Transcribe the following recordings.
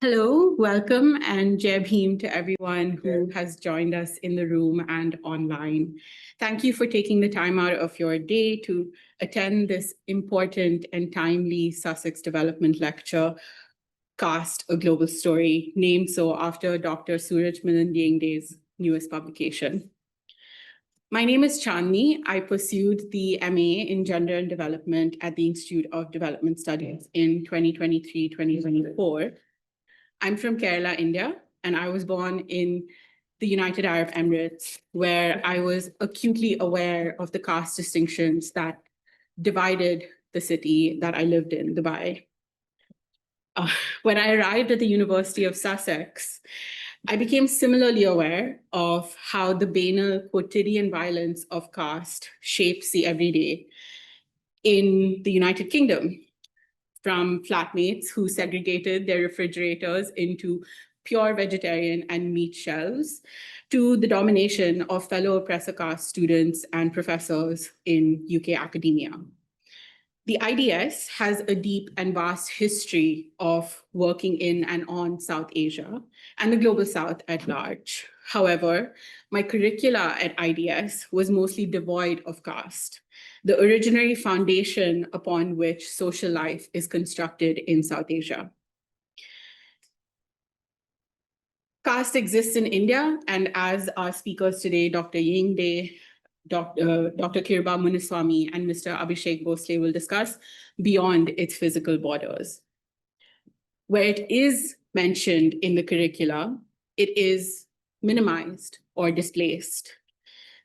Hello, welcome, and Jai Bhim to everyone who has joined us in the room and online. Thank you for taking the time out of your day to attend this important and timely Sussex Development Lecture, Caste, A Global Story, named so after Dr. Suraj Milind Yengde's newest publication. My name is Chandni. I pursued the MA in Gender and Development at the Institute of Development Studies in 2023-2024. I'm from Kerala, India, and I was born in the United Arab Emirates, where I was acutely aware of the caste distinctions that divided the city that I lived in, Dubai. When I arrived at the University of Sussex, I became similarly aware of how the banal quotidian violence of caste shapes the everyday in the United Kingdom, from flatmates who segregated their refrigerators into pure vegetarian and meat shelves, to the domination of fellow oppressor caste students and professors in UK academia. The IDS has a deep and vast history of working in and on South Asia and the Global South at large. However, my curricula at IDS was mostly devoid of caste, the originary foundation upon which social life is constructed in South Asia. Caste exists in India, and as our speakers today, Dr. Yengde, Dr. Kirba Muniswamy, and Mr. Abhishek Bhosle will discuss, beyond its physical borders. Where it is mentioned in the curricula, it is minimized or displaced.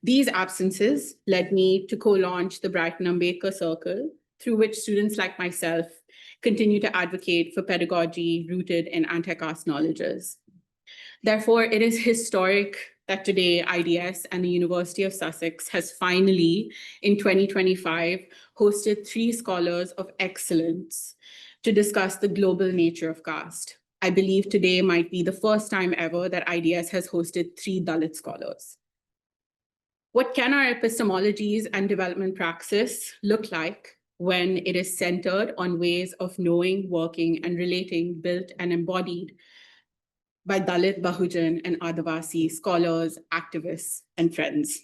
These absences led me to co-launch the Brighton Ambedkar Circle, through which students like myself continue to advocate for pedagogy rooted in anti-caste knowledges. Therefore, it is historic that today IDS and the University of Sussex has finally, in 2025, hosted 3 scholars of excellence to discuss the global nature of caste. I believe today might be the first time ever that IDS has hosted 3 Dalit scholars. What can our epistemologies and development praxis look like when it is centered on ways of knowing, working, and relating built and embodied by Dalit, Bahujan, and Adivasi scholars, activists, and friends?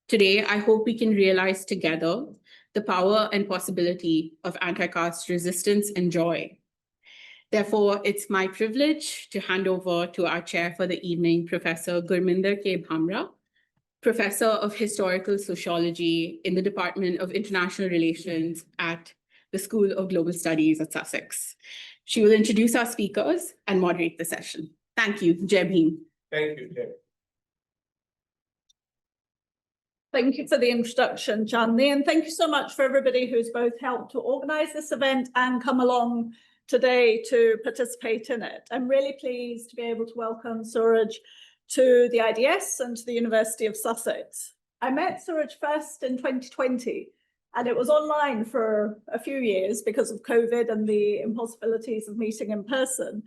Today, I hope we can realize together the power and possibility of anti-caste resistance and joy. Therefore, it's my privilege to hand over to our chair for the evening, Professor Gurminder K. Bhambra, Professor of Historical Sociology in the Department of International Relations at the School of Global Studies at Sussex. She will introduce our speakers and moderate the session. Thank you, Jai Bhim. Thank you, Jai. Thank you for the introduction, Chandni, and thank you so much for everybody who's both helped to organize this event and come along today to participate in it. I'm really pleased to be able to welcome Suraj to the IDS and to the University of Sussex. I met Suraj first in 2020, and it was online for a few years because of COVID and the impossibilities of meeting in person.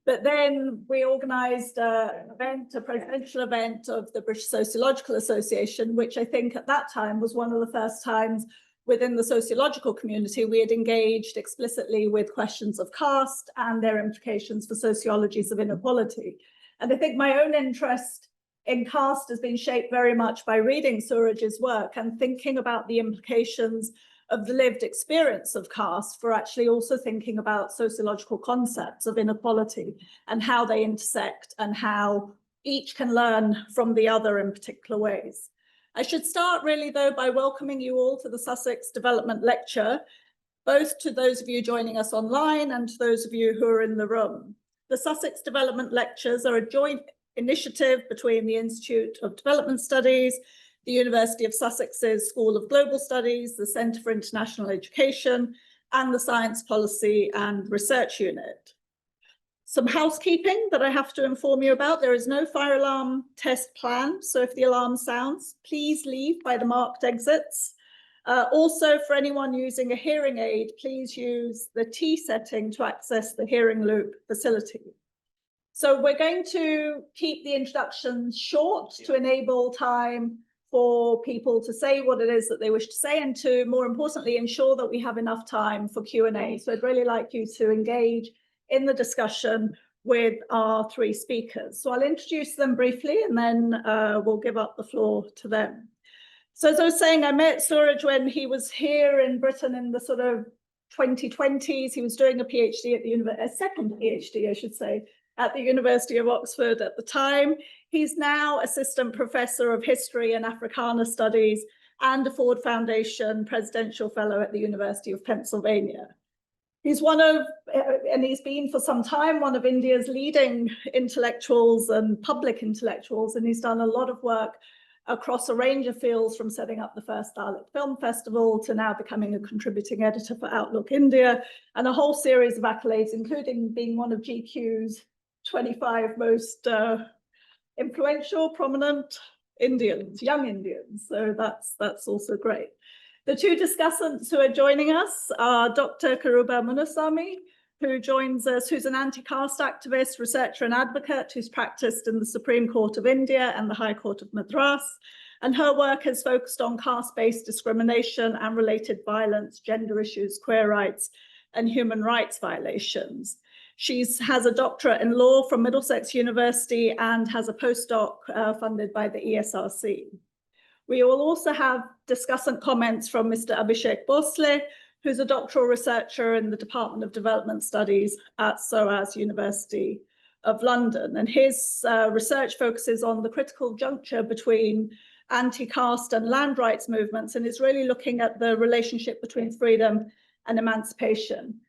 But then we organized an event, a presidential event of the British Sociological Association, which I think at that time was one of the first times within the sociological community we had engaged explicitly with questions of caste and their implications for sociologies of inequality. And I think my own interest in caste has been shaped very much by reading Suraj's work and thinking about the implications of the lived experience of caste for actually also thinking about sociological concepts of inequality and how they intersect and how each can learn from the other in particular ways. I should start really though by welcoming you all to the Sussex Development Lecture, both to those of you joining us online and to those of you who are in the room. The Sussex Development Lectures are a joint initiative between the Institute of Development Studies, the University of Sussex's School of Global Studies, the Centre for International Education, and the Science Policy and Research Unit. Some housekeeping that I have to inform you about. There is no fire alarm test planned, so if the alarm sounds, please leave by the marked exits. Also, for anyone using a hearing aid, please use the T setting to access the hearing loop facility. So we're going to keep the introductions short to enable time for people to say what it is that they wish to say and to, more importantly, ensure that we have enough time for Q&A. So I'd really like you to engage in the discussion with our three speakers. So I'll introduce them briefly and then we'll give up the floor to them. So as I was saying, I met Suraj when he was here in Britain in the sort of 2020s. He was doing a PhD at the university, a second PhD, I should say, at the University of Oxford at the time. He's now Assistant Professor of History and Africana Studies and a Ford Foundation Presidential Fellow at the University of Pennsylvania. He's and he's been for some time, one of India's leading intellectuals and public intellectuals, and he's done a lot of work across a range of fields, from setting up the first Dalit Film Festival to now becoming a contributing editor for Outlook India, and a whole series of accolades, including being one of GQ's 25 most influential, prominent Indians, young Indians. So that's also great. The two discussants who are joining us are Dr. Kiruba Muniswamy, who joins us, who's an anti-caste activist, researcher and advocate who's practiced in the Supreme Court of India and the High Court of Madras. And her work has focused on caste-based discrimination and related violence, gender issues, queer rights, and human rights violations. She has a doctorate in law from Middlesex University and has a postdoc funded by the ESRC. We will also have discussant comments from Mr. Abhishek Bhosle, who's a doctoral researcher in the Department of Development Studies at SOAS University of London. And his research focuses on the critical juncture between anti-caste and land rights movements, and is really looking at the relationship between freedom and emancipation.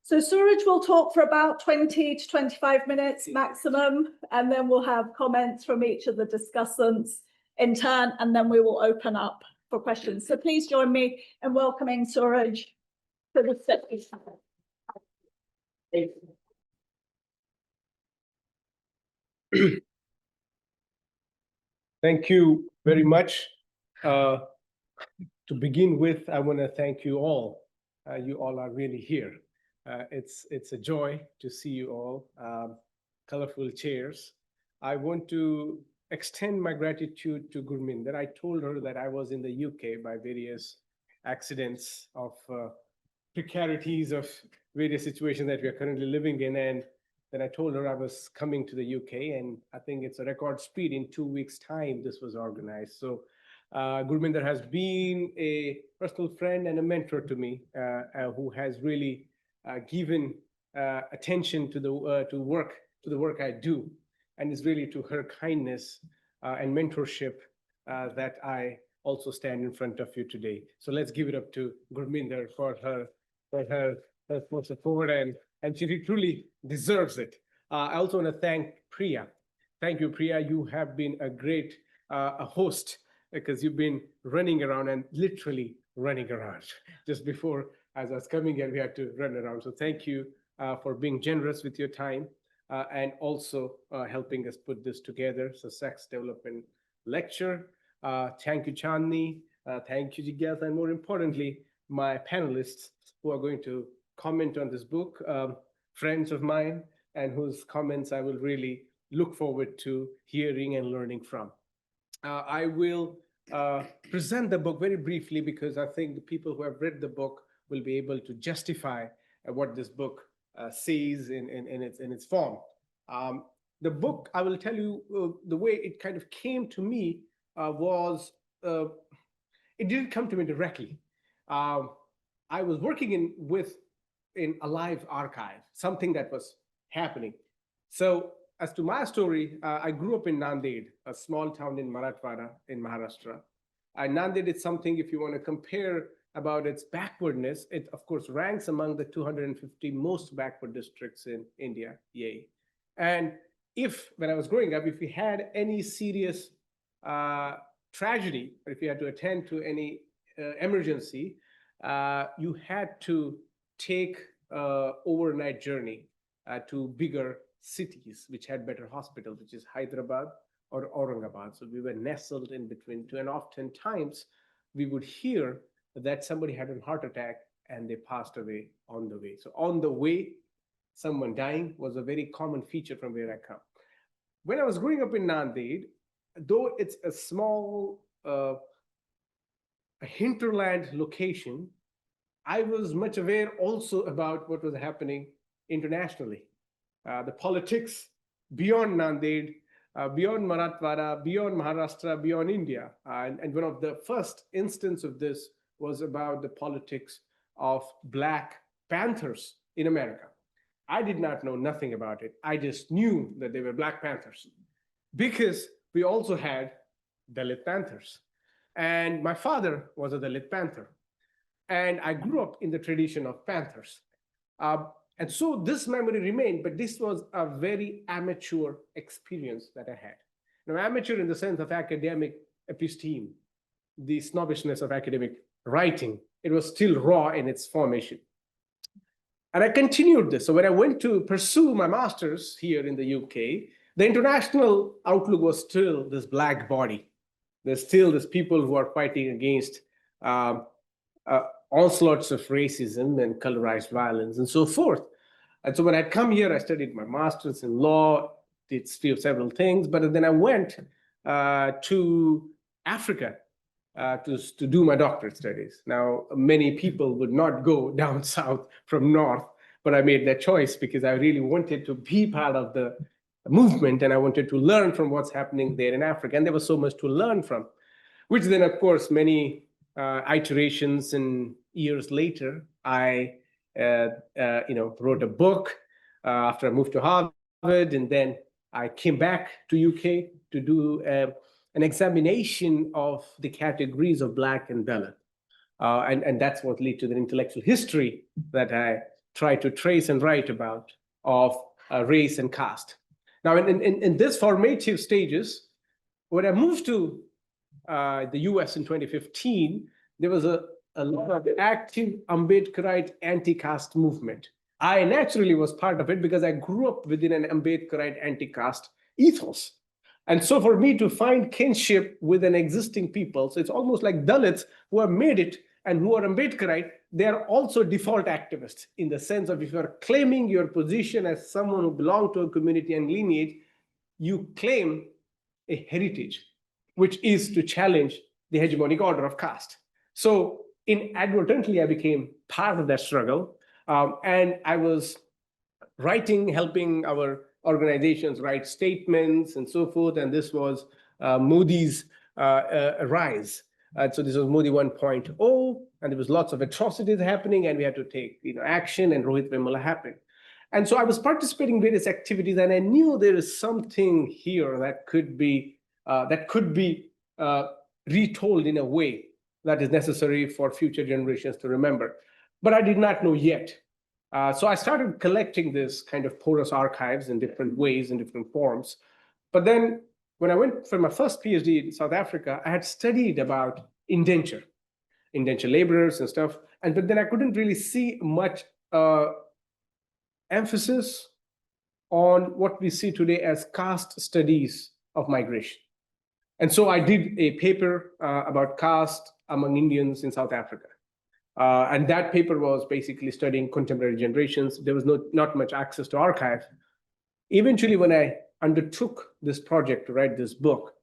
So Suraj will talk for about 20 to 25 minutes maximum, and then we'll have comments from each of the discussants in turn, and then we will open up for questions. So please join me in welcoming Suraj to the stage. Thank you very much. To begin with, I want to thank you all. You all are really here. It's a joy to see you all. Colorful chairs. I want to extend my gratitude to Gurminder. I told her that I was in the UK by various accidents of precarities of various situations that we are currently living in. And then I told her I was coming to the UK, and I think it's a record speed. In 2 weeks' time, this was organized. So Gurminder has been a personal friend and a mentor to me, who has really given attention to the work I do. And it's really to her kindness and mentorship that I also stand in front of you today. So let's give it up to Gurminder for her support, and she truly deserves it. I also want to thank Priya. Thank you, Priya. You have been a great a host, because you've been running around and literally running around. Just before, as I was coming in, we had to run around. So thank you for being generous with your time. And also helping us put this together. So Sussex Development Lecture. Thank you, Chandni. Thank you, Jigyasa. And more importantly, my panelists who are going to comment on this book, friends of mine, and whose comments I will really look forward to hearing and learning from. I will present the book very briefly, because I think the people who have read the book will be able to justify what this book says in its form. The book, I will tell you, the way it kind of came to me was, it didn't come to me directly. I was working in a live archive, something that was happening. So as to my story, I grew up in Nanded, a small town in Marathwada in Maharashtra. And Nanded is something, if you want to compare about its backwardness, it of course ranks among the 250 most backward districts in India, yay. And when I was growing up, if we had any serious tragedy, or if you had to attend to any emergency, you had to take overnight journey to bigger cities which had better hospitals, which is Hyderabad or Aurangabad. So we were nestled in between two, and oftentimes we would hear that somebody had a heart attack and they passed away on the way. So on the way, someone dying was a very common feature from where I come. When I was growing up in Nanded, though it's a small a hinterland location, I was much aware also about what was happening internationally. the politics beyond Nanded, beyond Marathwada, beyond Maharashtra, beyond India. And one of the first instances of this was about the politics of Black Panthers in America. I did not know nothing about it. I just knew that they were Black Panthers because we also had Dalit Panthers. And my father was a Dalit Panther. And I grew up in the tradition of Panthers. And so this memory remained, but this was a very amateur experience that I had. Now, amateur in the sense of academic episteme, the snobbishness of academic writing, it was still raw in its formation. And I continued this. So when I went to pursue my master's here in the UK, the international outlook was still this Black body. There's still this people who are fighting against onslaughts of racism and colorized violence and so forth. And so when I come here, I studied my master's in law, did several things, but then I went to Africa to do my doctorate studies. Now, many people would not go down south from north, but I made that choice because I really wanted to be part of the movement and I wanted to learn from what's happening there in Africa. And there was so much to learn from, which then, of course, many iterations and years later, I wrote a book after I moved to Harvard, and then I came back to UK to do an examination of the categories of Black and Dalit. And that's what led to the intellectual history that I try to trace and write about of race and caste. Now, in this formative stages, when I moved to the US in 2015, there was a lot of active Ambedkarite anti-caste movement. I naturally was part of it because I grew up within an Ambedkarite anti-caste ethos. And so for me to find kinship with an existing people, so it's almost like Dalits who have made it and who are Ambedkarite, they are also default activists in the sense of if you are claiming your position as someone who belongs to a community and lineage, you claim a heritage, which is to challenge the hegemonic order of caste. So inadvertently, I became part of that struggle. And I was writing, helping our organizations write statements and so forth. And this was Modi's rise. So this was Modi 1.0, and there was lots of atrocities happening, and we had to take action, and Rohit Vemula happened. And so I was participating in various activities, and I knew there is something here that could be retold in a way that is necessary for future generations to remember. But I did not know yet. So I started collecting this kind of porous archives in different ways, in different forms. But then when I went for my first PhD in South Africa, I had studied about indenture laborers and stuff. But then I couldn't really see much emphasis on what we see today as caste studies of migration. And so I did a paper about caste among Indians in South Africa. And that paper was basically studying contemporary generations. There was not much access to archive. Eventually, when I undertook this project to write this book,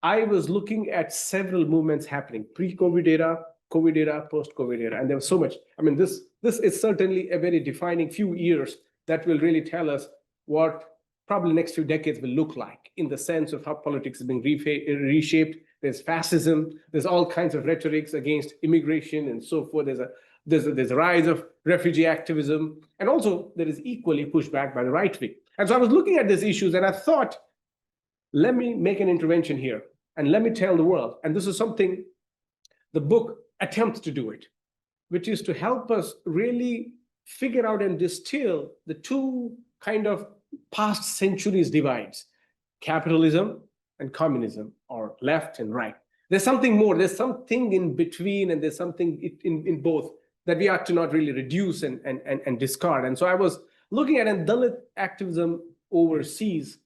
I was looking at several movements happening, pre-COVID era, COVID era, post-COVID era, and there was so much. I mean, this is certainly a very defining few years that will really tell us what probably next few decades will look like in the sense of how politics is being reshaped. There's fascism, there's all kinds of rhetorics against immigration and so forth. There's a rise of refugee activism, and also there is equally pushback by the right wing. And so I was looking at these issues and I thought, let me make an intervention here and let me tell the world. And this is something the book attempts to do it, which is to help us really figure out and distill the two kind of past centuries divides, capitalism and communism, or left and right. There's something more, there's something in between, and there's something in both that we ought to not really reduce and discard. And so I was looking at, and Dalit activism overseas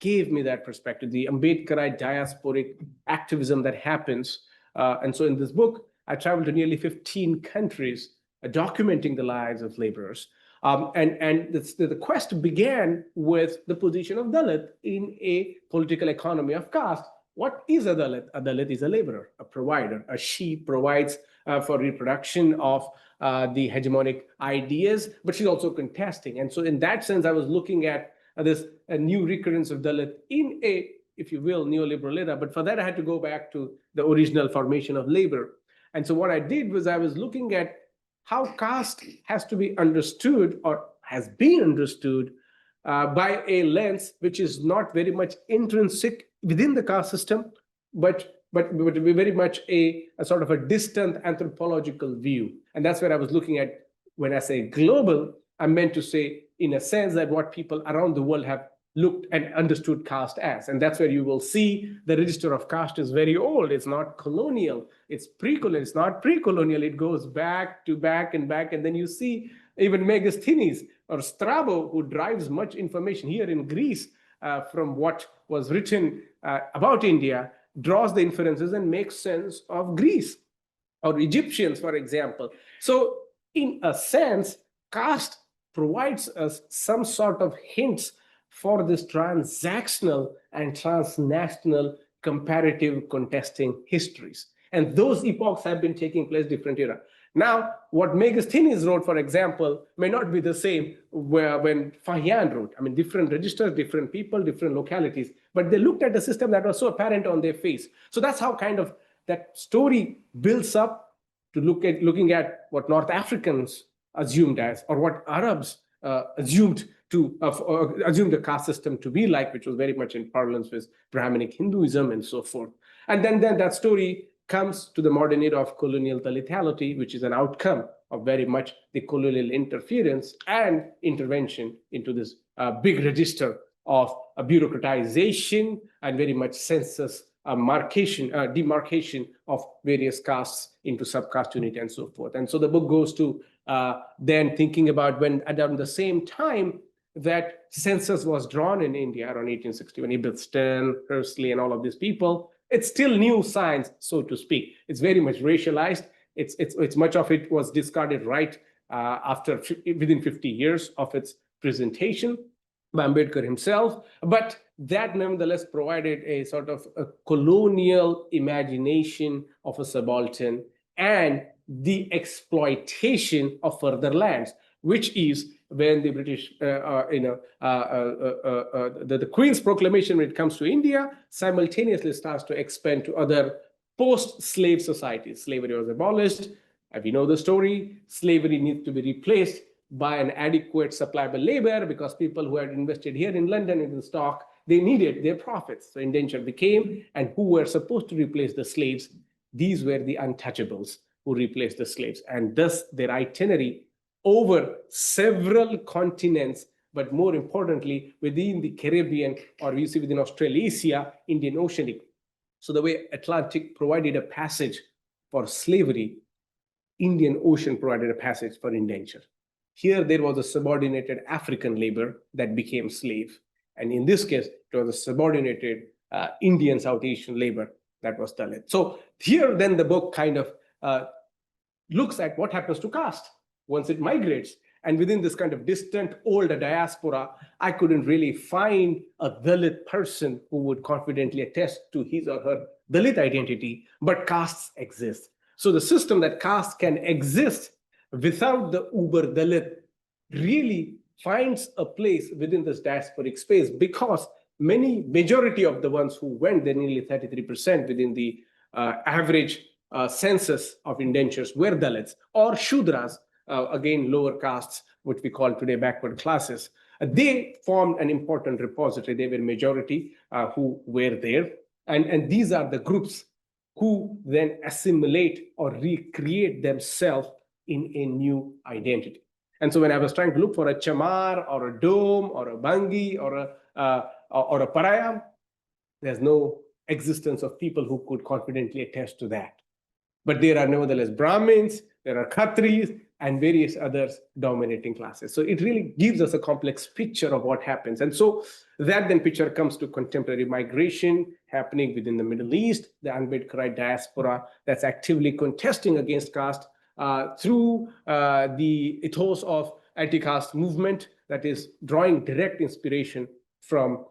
gave me that perspective, the Ambedkarite diasporic activism that happens. And so in this book, I traveled to nearly 15 countries documenting the lives of laborers. And the quest began with the position of Dalit in a political economy of caste. What is a Dalit? A Dalit is a laborer, a provider. A she provides for reproduction of the hegemonic ideas, but she's also contesting. And so in that sense, I was looking at this new recurrence of Dalit in a, if you will, neoliberal era. But for that, I had to go back to the original formation of labor. And so what I did was I was looking at how caste has to be understood or has been understood by a lens which is not very much intrinsic within the caste system, but very much a sort of a distant anthropological view. And that's where I was looking at when I say global, I meant to say in a sense that what people around the world have looked and understood caste as. And that's where you will see the register of caste is very old. It's not colonial, it's pre-colonial, it's not pre-colonial, it goes back to back and back. And then you see even Megasthenes or Strabo, who drives much information here in Greece from what was written about India, draws the inferences and makes sense of Greece or Egyptians, for example. So in a sense, caste provides us some sort of hints for this transactional and transnational comparative contesting histories. And those epochs have been taking place different era. Now, what Megasthenes wrote, for example, may not be the same when Fahian wrote. I mean, different registers, different people, different localities, but they looked at the system that was so apparent on their face. So that's how kind of that story builds up to looking at what North Africans assumed as, or what Arabs assumed the caste system to be like, which was very much in parlance with Brahminic Hinduism and so forth. And then that story comes to the modern era of colonial Dalitality, which is an outcome of very much the colonial interference and intervention into this big register of bureaucratization and very much census demarcation of various castes into subcaste unit and so forth. And so the book goes to then thinking about when around the same time that census was drawn in India around 1860, when Ibn Hersley and all of these people, it's still new science, so to speak. It's very much racialized. It's much of it was discarded right after within 50 years of its presentation by Ambedkar himself. But that nevertheless provided a sort of a colonial imagination of a subaltern and the exploitation of further lands, which is when the British, the Queen's proclamation when it comes to India simultaneously starts to expand to other post-slave societies. Slavery was abolished. As we know the story, slavery needs to be replaced by an adequate supplyable labor because people who had invested here in London in the stock, they needed their profits. So indenture became, and who were supposed to replace the slaves? These were the untouchables who replaced the slaves. And thus their itinerary over several continents, but more importantly, within the Caribbean, or we see within Australasia, Indian Oceanic. So the way Atlantic provided a passage for slavery, Indian Ocean provided a passage for indenture. Here, there was a subordinated African labor that became slave. And in this case, it was a subordinated Indian South Asian labor that was Dalit. So here, then the book kind of looks at what happens to caste once it migrates. And within this kind of distant, old diaspora, I couldn't really find a Dalit person who would confidently attest to his or her Dalit identity, but castes exist. So the system that caste can exist without the uber Dalit really finds a place within this diasporic space, because majority of the ones who went, they're nearly 33% within the average census of indentures were Dalits or Shudras, again, lower castes, which we call today backward classes. They formed an important repository. They were majority who were there. And these are the groups who then assimilate or recreate themselves in a new identity. And so when I was trying to look for a Chamar or a Dome or a Bangi or a Parayam, there's no existence of people who could confidently attest to that. But there are nevertheless Brahmins, there are Khatris, and various others dominating classes. So it really gives us a complex picture of what happens. And so that then picture comes to contemporary migration happening within the Middle East, the Ambedkarite diaspora that's actively contesting against caste through the ethos of anti-caste movement that is drawing direct inspiration from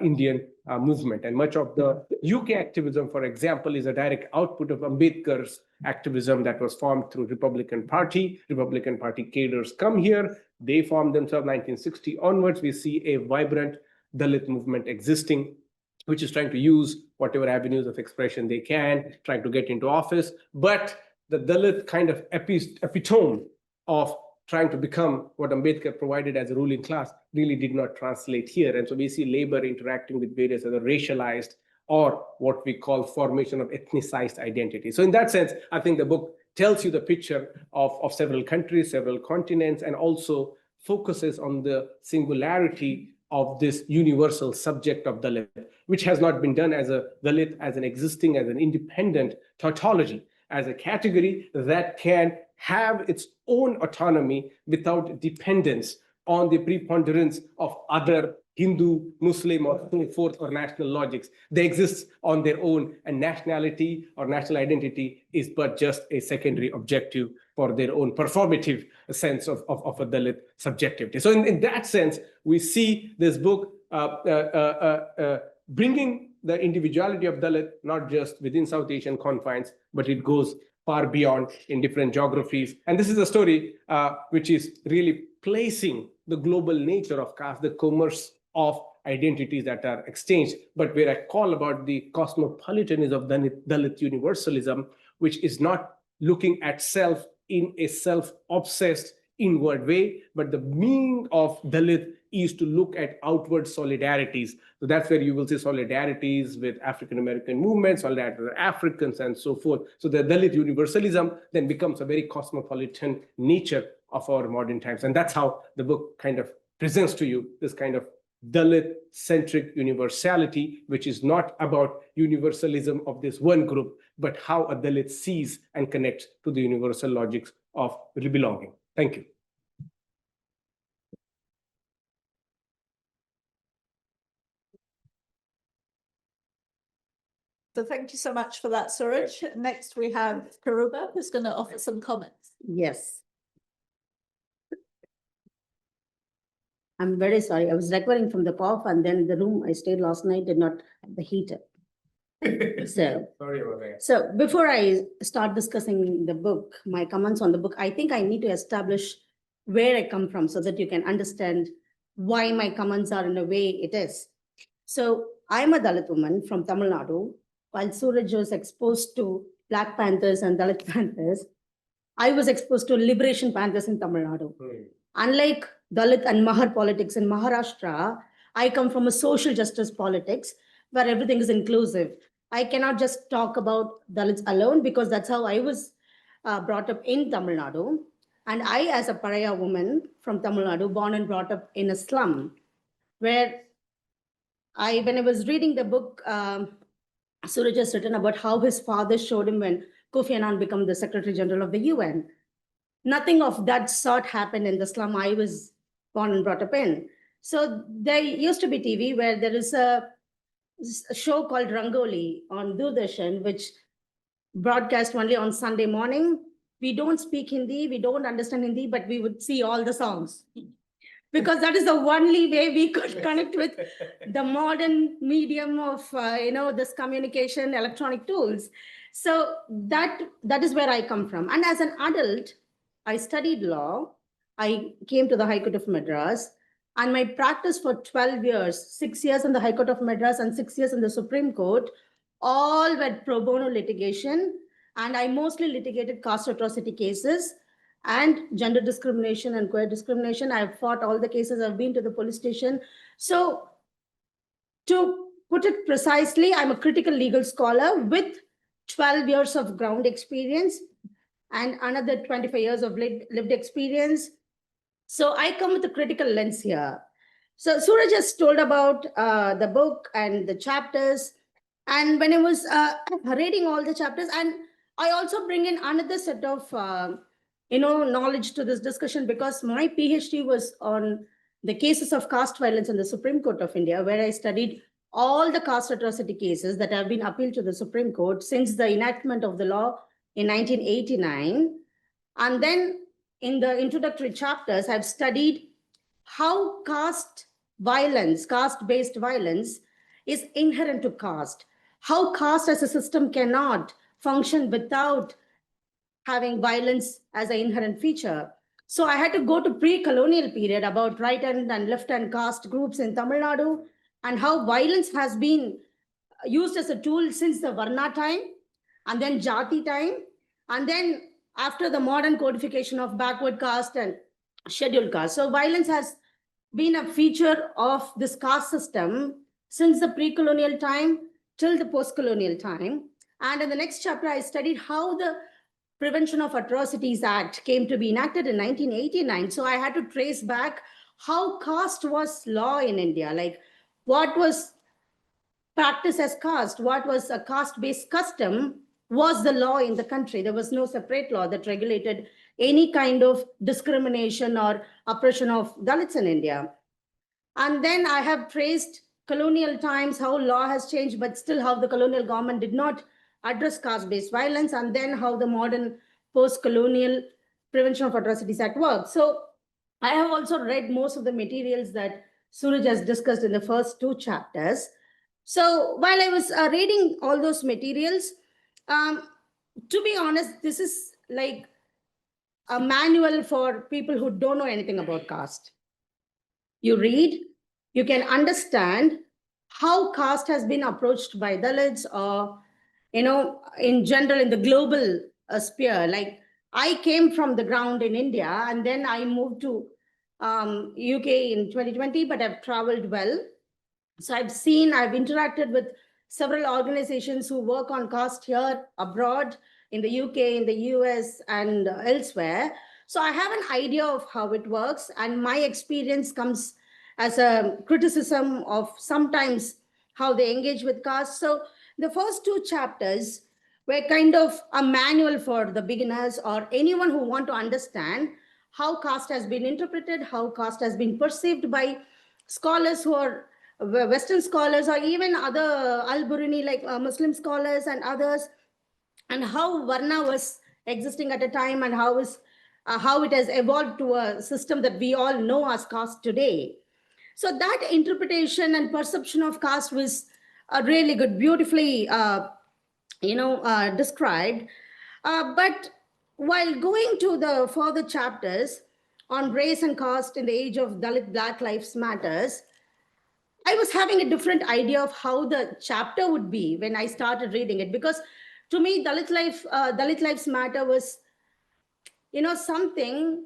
Indian movement. And much of the UK activism, for example, is a direct output of Ambedkar's activism that was formed through Republican Party. Republican Party cadres come here. They form themselves 1960 onwards. We see a vibrant Dalit movement existing, which is trying to use whatever avenues of expression they can, trying to get into office. But the Dalit kind of epitome of trying to become what Ambedkar provided as a ruling class really did not translate here. And so we see labor interacting with various other racialized or what we call formation of ethnicized identity. So in that sense, I think the book tells you the picture of several countries, several continents, and also focuses on the singularity of this universal subject of Dalit, which has not been done as a Dalit, as an existing, as an independent tautology, as a category that can have its own autonomy without dependence on the preponderance of other Hindu, Muslim, or so forth, or national logics. They exist on their own, and nationality or national identity is but just a secondary objective for their own performative sense of a Dalit subjectivity. So in that sense, we see this book bringing the individuality of Dalit, not just within South Asian confines, but it goes far beyond in different geographies. And this is a story which is really placing the global nature of caste, the commerce of identities that are exchanged, but where I call about the cosmopolitanism of Dalit universalism, which is not looking at self in a self-obsessed inward way, but the meaning of Dalit is to look at outward solidarities. So that's where you will see solidarities with African-American movements, solidarity with Africans, and so forth. So the Dalit universalism then becomes a very cosmopolitan nature of our modern times. And that's how the book kind of presents to you this kind of Dalit-centric universality, which is not about universalism of this one group, but how a Dalit sees and connects to the universal logics of belonging. Thank you. So thank you so much for that, Suraj. Next, we have Karuba, who's going to offer some comments. Yes. I'm very sorry. I was recovering from the cough, and then the room I stayed last night did not have the heater. So, Sorry about that. so before I start discussing the book, my comments on the book, I think I need to establish where I come from so that you can understand why my comments are in a way it is. So I'm a Dalit woman from Tamil Nadu. While Suraj was exposed to Black Panthers and Dalit Panthers, I was exposed to Liberation Panthers in Tamil Nadu. Unlike Dalit and Mahar politics in Maharashtra, I come from a social justice politics where everything is inclusive. I cannot just talk about Dalits alone because that's how I was brought up in Tamil Nadu. And I, as a Pariah woman from Tamil Nadu, born and brought up in a slum, where when I was reading the book, Suraj has written about how his father showed him when Kofi Annan became the Secretary General of the UN. Nothing of that sort happened in the slum I was born and brought up in. So there used to be TV where there is a show called Rangoli on Doordarshan, which broadcast only on Sunday morning. We don't speak Hindi, we don't understand Hindi, but we would see all the songs. Because that is the only way we could connect with the modern medium of, this communication, electronic tools. So that is where I come from. And as an adult, I studied law. I came to the High Court of Madras, and my practice for 12 years, 6 years in the High Court of Madras and 6 years in the Supreme Court, all were pro bono litigation. And I mostly litigated caste atrocity cases and gender discrimination and queer discrimination. I've fought all the cases. I've been to the police station. So to put it precisely, I'm a critical legal scholar with 12 years of ground experience and another 25 years of lived experience. So I come with a critical lens here. So Suraj just told about the book and the chapters. And when I was reading all the chapters, and I also bring in another set of knowledge to this discussion, because my PhD was on the cases of caste violence in the Supreme Court of India, where I studied all the caste atrocity cases that have been appealed to the Supreme Court since the enactment of the law in 1989. And then in the introductory chapters, I've studied how caste violence, caste-based violence, is inherent to caste. How caste as a system cannot function without having violence as an inherent feature. So I had to go to pre-colonial period about right-hand and left-hand caste groups in Tamil Nadu and how violence has been used as a tool since the Varna time and then Jati time. And then after the modern codification of backward caste and scheduled caste. So violence has been a feature of this caste system since the pre-colonial time till the post-colonial time. And in the next chapter, I studied how the Prevention of Atrocities Act came to be enacted in 1989. So I had to trace back how caste was law in India, like what was practiced as caste, what was a caste-based custom was the law in the country. There was no separate law that regulated any kind of discrimination or oppression of Dalits in India. And then I have traced colonial times, how law has changed, but still how the colonial government did not address caste-based violence, and then how the modern post-colonial Prevention of Atrocities Act works. So I have also read most of the materials that Suraj has discussed in the first 2 chapters. So while I was reading all those materials, to be honest, this is like a manual for people who don't know anything about caste. You read, you can understand how caste has been approached by Dalits or, in general in the global sphere. Like I came from the ground in India and then I moved to UK in 2020, but I've traveled well. So I've interacted with several organizations who work on caste here, abroad, in the UK, in the US, and elsewhere. So I have an idea of how it works, and my experience comes as a criticism of sometimes how they engage with caste. So the first 2 chapters were kind of a manual for the beginners or anyone who want to understand how caste has been interpreted, how caste has been perceived by scholars who are Western scholars or even other Al-Buruni like Muslim scholars and others, and how Varna was existing at a time and how it has evolved to a system that we all know as caste today. So that interpretation and perception of caste was really good, beautifully described. But while going to the further chapters on race and caste in the age of Dalit Black Lives Matters, I was having a different idea of how the chapter would be when I started reading it, because to me, Dalit Lives Matter was, something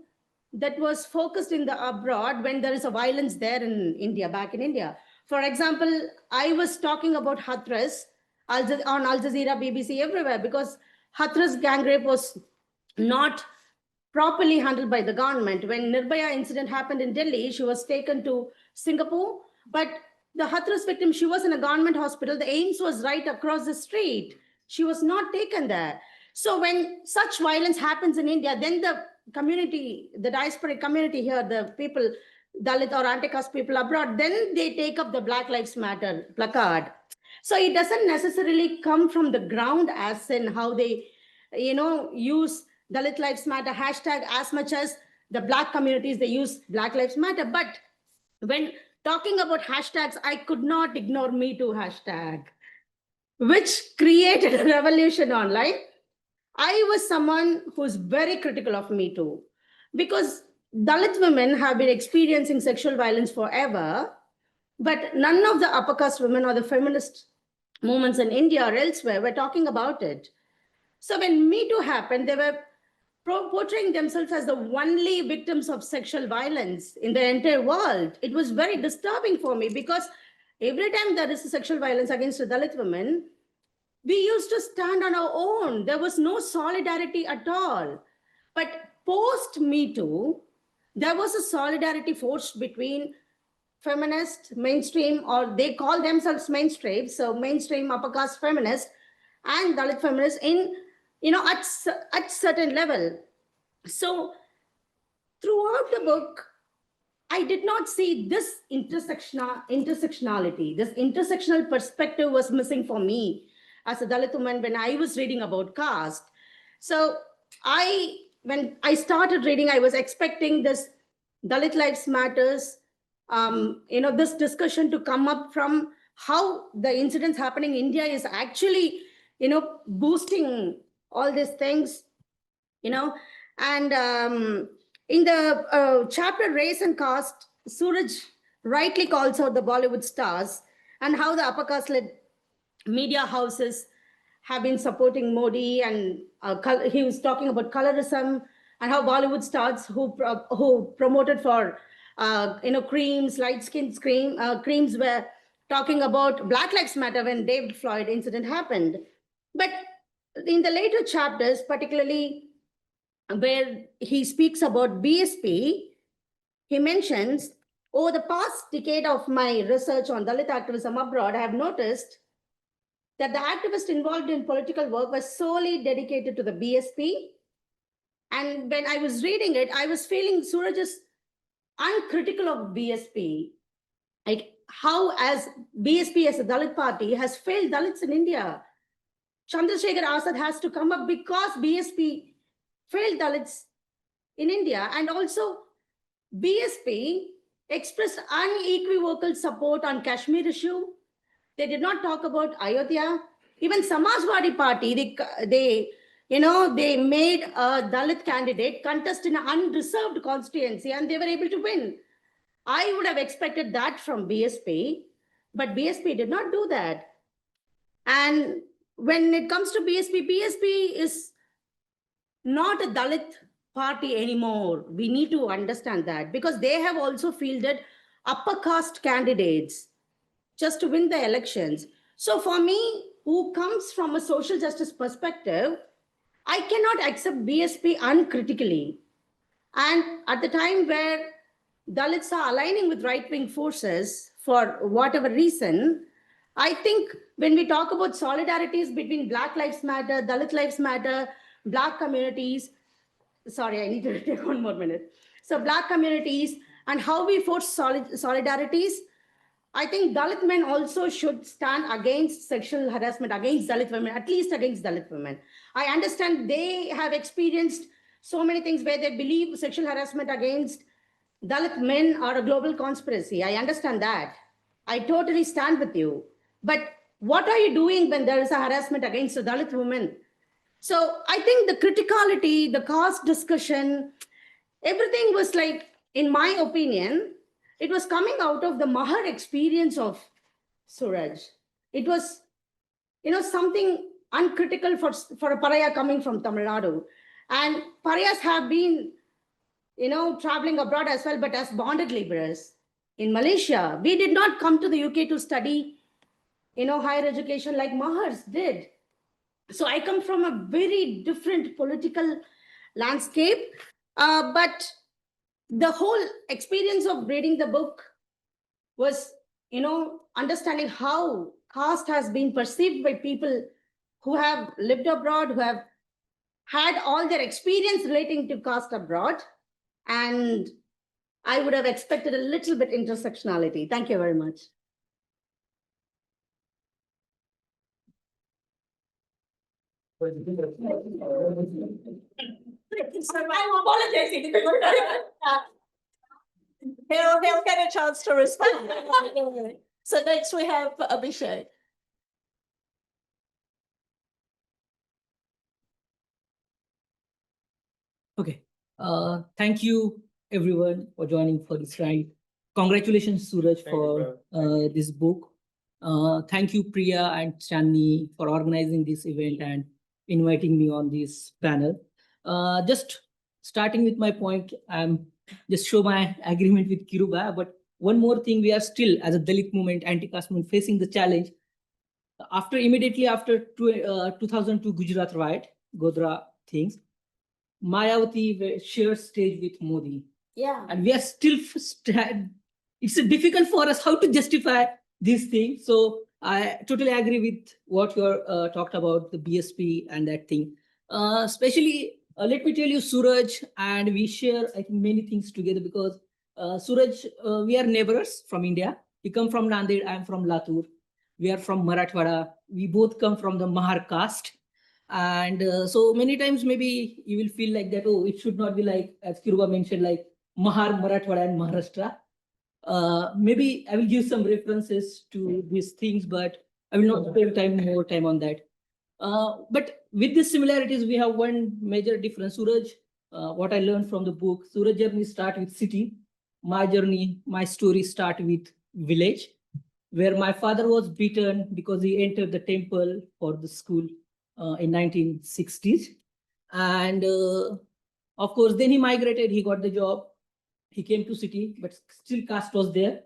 that was focused in the abroad when there is a violence there in India, back in India. For example, I was talking about Hathras on Al Jazeera, BBC, everywhere, because Hathras gang rape was not properly handled by the government. When Nirbhaya incident happened in Delhi, she was taken to Singapore, but the Hathras victim, she was in a government hospital. The AIMS was right across the street. She was not taken there. So when such violence happens in India, then the community, the diasporic community here, the people, Dalit or anti-caste people abroad, then they take up the Black Lives Matter placard. So it doesn't necessarily come from the ground as in how they, use Dalit Lives Matter hashtag as much as the Black communities, they use Black Lives Matter. But when talking about hashtags, I could not ignore Me Too hashtag, which created a revolution online. I was someone who's very critical of Me Too because Dalit women have been experiencing sexual violence forever, but none of the upper caste women or the feminist movements in India or elsewhere were talking about it. So when Me Too happened, they were portraying themselves as the only victims of sexual violence in the entire world. It was very disturbing for me because every time there is sexual violence against a Dalit woman, we used to stand on our own. There was no solidarity at all. But post Me Too, there was a solidarity forged between feminist, mainstream, or they call themselves mainstream, so mainstream upper caste feminists and Dalit feminists in, at certain level. So throughout the book, I did not see this intersectionality. This intersectional perspective was missing for me as a Dalit woman when I was reading about caste. So when I started reading, I was expecting this Dalit Lives Matters this discussion to come up from how the incidents happening in India is actually, boosting all these things, and in the chapter Race and Caste, Suraj rightly calls out the Bollywood stars and how the upper caste-led media houses have been supporting Modi, and he was talking about colorism and how Bollywood stars who promoted for creams, light skin creams were talking about Black Lives Matter when David Floyd incident happened. But in the later chapters, particularly where he speaks about BSP, he mentions, over the past decade of my research on Dalit activism abroad, I have noticed that the activists involved in political work were solely dedicated to the BSP. And when I was reading it, I was feeling Suraj is uncritical of BSP. Like how as BSP as a Dalit party has failed Dalits in India. Chandrasekhar Azad has to come up because BSP failed Dalits in India. And also BSP expressed unequivocal support on Kashmir issue. They did not talk about Ayodhya. Even Samajwadi Party, they made a Dalit candidate contest in an unreserved constituency and they were able to win. I would have expected that from BSP, but BSP did not do that. And when it comes to BSP is not a Dalit party anymore. We need to understand that because they have also fielded upper caste candidates just to win the elections. So for me, who comes from a social justice perspective, I cannot accept BSP uncritically. And at the time where Dalits are aligning with right-wing forces for whatever reason, I think when we talk about solidarities between Black Lives Matter, Dalit Lives Matter, Black communities, sorry, I need to take 1 more minute. So Black communities and how we force solidarities, I think Dalit men also should stand against sexual harassment against Dalit women, at least against Dalit women. I understand they have experienced so many things where they believe sexual harassment against Dalit men are a global conspiracy. I understand that. I totally stand with you. But what are you doing when there is a harassment against a Dalit woman? So I think the criticality, the caste discussion, everything was like, in my opinion, it was coming out of the Mahar experience of Suraj. It was, something uncritical for a Paraya coming from Tamil Nadu. And Parayas have been, traveling abroad as well, but as bonded laborers in Malaysia. We did not come to the UK to study, higher education like Mahars did. So I come from a very different political landscape, but the whole experience of reading the book was, understanding how caste has been perceived by people who have lived abroad, who have had all their experience relating to caste abroad. And I would have expected a little bit intersectionality. Thank you very much. I'm apologizing. He'll get a chance to respond. So next we have Abhishek. Okay. Thank you everyone for joining for this ride. Congratulations, Suraj, for this book. Thank you, Priya and Chandni, for organizing this event and inviting me on this panel. Just starting with my point, I'm just show my agreement with Kiruba, but one more thing, we are still, as a Dalit movement, anti-caste movement, facing the challenge. Immediately after 2002 Gujarat riot, Godhra things, Mayawati shared stage with Modi. Yeah. And we are still, it's difficult for us how to justify these things. So I totally agree with what you talked about, the BSP and that thing. Especially, let me tell you, Suraj, and we share, I think, many things together because Suraj, we are neighbors from India. He come from Nanded, I am from Latur. We are from Marathwada. We both come from the Mahar caste. And so many times maybe you will feel like that, oh, it should not be like, as Kiruba mentioned, like Mahar, Marathwada and Maharashtra. Maybe I will give some references to these things, but I will not spend more time on that. But with these similarities, we have one major difference. Suraj, what I learned from the book, Suraj journey start with city. My story start with village, where my father was beaten because he entered the temple for the school in 1960s. And of course, then he migrated, he got the job. He came to city, but still caste was there.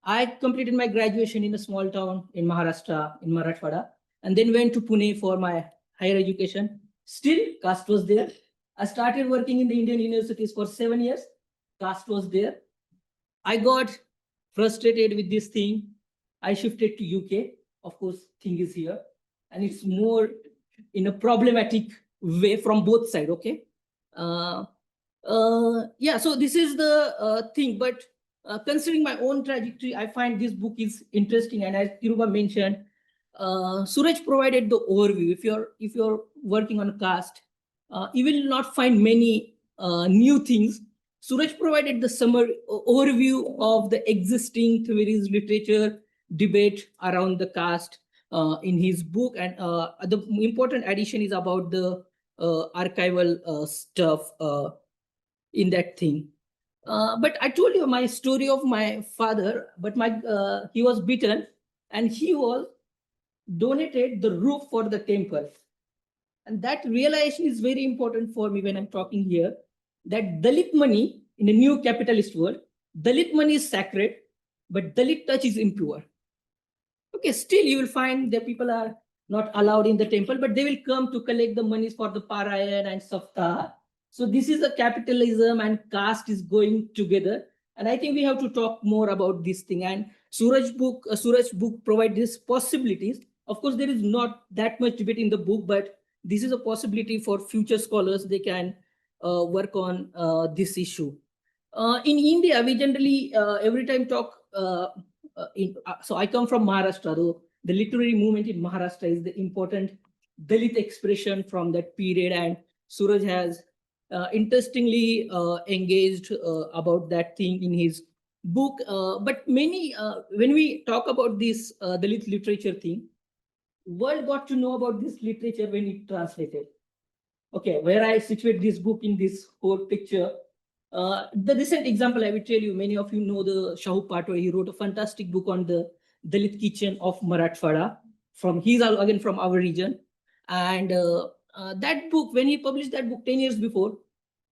I completed my graduation in a small town in Maharashtra, in Marathwada, and then went to Pune for my higher education. Still, caste was there. I started working in the Indian universities for 7 years. Caste was there. I got frustrated with this thing. I shifted to UK. Of course, thing is here. And it's more in a problematic way from both sides, okay? Yeah, so this is the thing, but considering my own trajectory, I find this book is interesting. And as Kiruba mentioned, Suraj provided the overview. If you're working on caste, you will not find many new things. Suraj provided the summary overview of the existing theories, literature, debate around the caste in his book. And the important addition is about the archival stuff in that thing. But I told you my story of my father, but he was beaten and he was donated the roof for the temple. And that realization is very important for me when I'm talking here, that Dalit money in a new capitalist world, Dalit money is sacred, but Dalit touch is impure. Okay, still you will find that people are not allowed in the temple, but they will come to collect the monies for the Parayan and Saptah. So this is a capitalism and caste is going together. And I think we have to talk more about this thing. And Suraj's book provides these possibilities. Of course, there is not that much debate in the book, but this is a possibility for future scholars. They can work on this issue. In India, we generally every time talk. So I come from Maharashtra, though the literary movement in Maharashtra is the important Dalit expression from that period. And Suraj has interestingly engaged about that thing in his book. But many, when we talk about this Dalit literature thing, world got to know about this literature when it translated. Okay, where I situate this book in this whole picture. The recent example I will tell you, many of you know the Shahu Patwa. He wrote a fantastic book on the Dalit kitchen of Marathwada. He's again from our region. And that book, when he published that book 10 years before,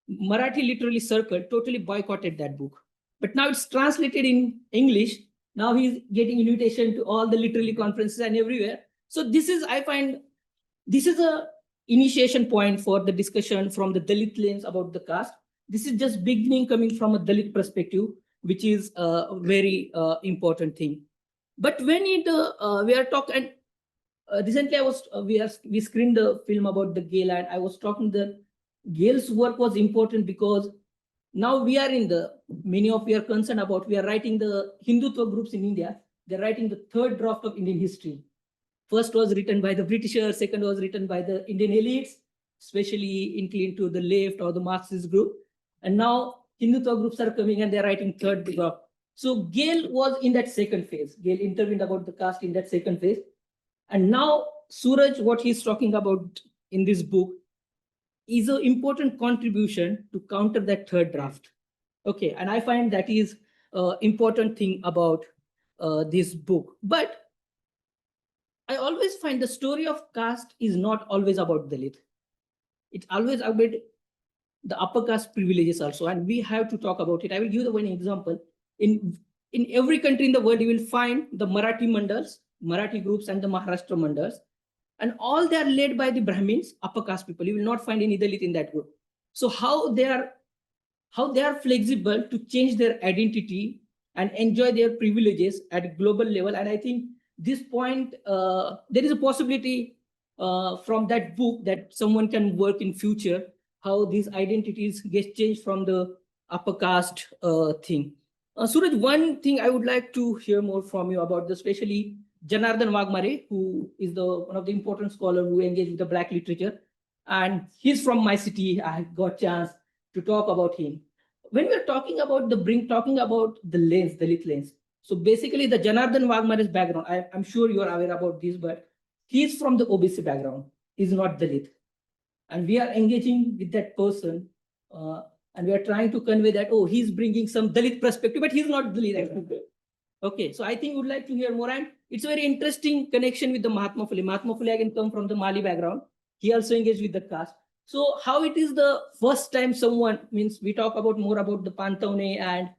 Marathi literary circle totally boycotted that book. But now it's translated in English. Now he's getting invitation to all the literary conferences and everywhere. So this is, I find, this is a initiation point for the discussion from the Dalit lens about the caste. This is just beginning coming from a Dalit perspective, which is a very important thing. But when we are talking, recently we screened the film about the Gale, and I was talking that Gale's work was important because now we are many of you are concerned about, we are writing the Hindutva groups in India. They're writing the third draft of Indian history. First was written by the Britishers, second was written by the Indian elites, especially inclined to the left or the Marxist group. And now Hindutva groups are coming and they're writing third draft. So Gale was in that second phase. Gale intervened about the caste in that second phase. And now Suraj, what he's talking about in this book is an important contribution to counter that third draft. Okay, and I find that is an important thing about this book. But I always find the story of caste is not always about Dalit. It's always about the upper caste privileges also, and we have to talk about it. I will give one example. In every country in the world, you will find the Marathi mandals, Marathi groups, and the Maharashtra mandals, and all they are led by the Brahmins, upper caste people. You will not find any Dalit in that group. So how they are flexible to change their identity and enjoy their privileges at a global level. And I think this point, there is a possibility from that book that someone can work in future, how these identities get changed from the upper caste thing. Suraj, one thing I would like to hear more from you about, especially Janardhan Wagmare, who is one of the important scholars who engaged with the Black literature. And he's from my city. I got a chance to talk about him. when we're talking about talking about the lens, Dalit lens. So basically the Janardhan Wagmare's background, I'm sure you are aware about this, but he's from the OBC background. He's not Dalit. And we are engaging with that person and we are trying to convey that, oh, he's bringing some Dalit perspective, but he's not Dalit. Okay, so I think we'd like to hear more. And it's a very interesting connection with the Mahatma Phule. Mahatma Phule again come from the Mali background. He also engaged with the caste. So how it is the first time someone, means we talk about more about the Pantaune and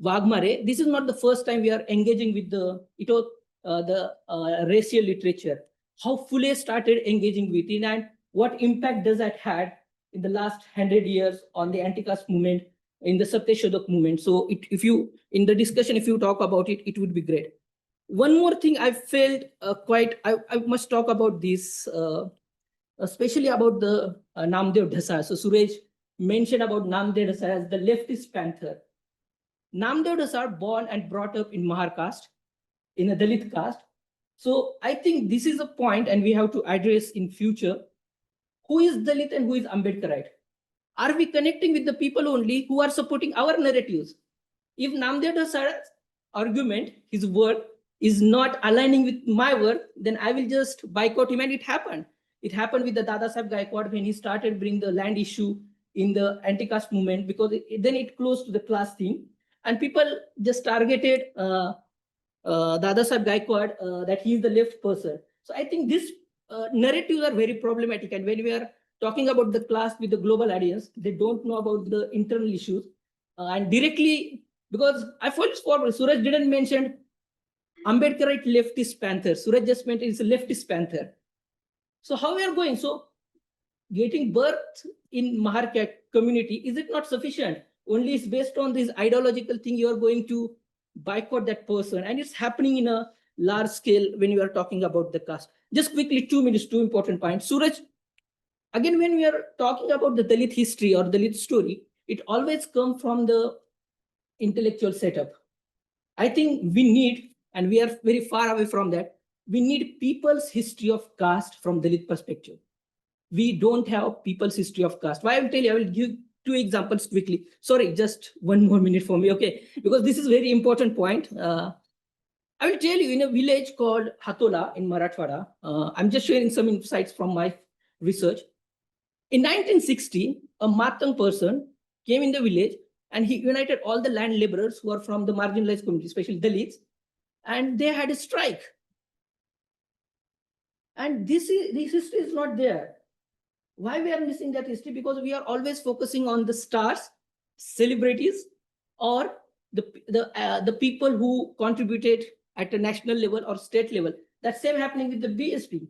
Wagmare. This is not the first time we are engaging with the racial literature. How Phule started engaging with it and what impact does that had in the last 100 years on the anti-caste movement, in the Satyashodak movement. So if you, in the discussion, if you talk about it, it would be great. One more thing I felt I must talk about this, especially about the Namdev Dhasa. So Suraj mentioned about Namdev Dhasa as the leftist panther. Namdev Dhasa born and brought up in Mahar caste, in a Dalit caste. So I think this is a point and we have to address in future, who is Dalit and who is Ambedkarite? Are we connecting with the people only who are supporting our narratives? If Namdev Dhasa's argument, his work is not aligning with my work, then I will just boycott him. And it happened. It happened with the Dada Saheb Gaikwad when he started bringing the land issue in the anti-caste movement, because then it closed to the class thing. And people just targeted Dada Saheb Gaikwad that he is the left person. So I think these narratives are very problematic. And when we are talking about the class with the global audience, they don't know about the internal issues. And directly, because I felt forward, Suraj didn't mention Ambedkarite leftist panther. Suraj just mentioned it's a leftist panther. So how we are going? So getting birth in Mahar community, is it not sufficient? Only it's based on this ideological thing, you are going to boycott that person. And it's happening in a large scale when you are talking about the caste. Just quickly, 2 minutes, 2 important points. Suraj, again, when we are talking about the Dalit history or Dalit story, it always comes from the intellectual setup. I think we need, and we are very far away from that, we need people's history of caste from Dalit perspective. We don't have people's history of caste. Why I will tell you, I will give 2 examples quickly. Sorry, just 1 more minute for me, okay? Because this is a very important point. I will tell you, in a village called Hatola in Marathwada, I'm just sharing some insights from my research. In 1960, a Matang person came in the village and he united all the land laborers who are from the marginalized community, especially Dalits, and they had a strike. And this history is not there. Why we are missing that history? Because we are always focusing on the stars, celebrities, or the people who contributed at a national level or state level. That's same happening with the BSP.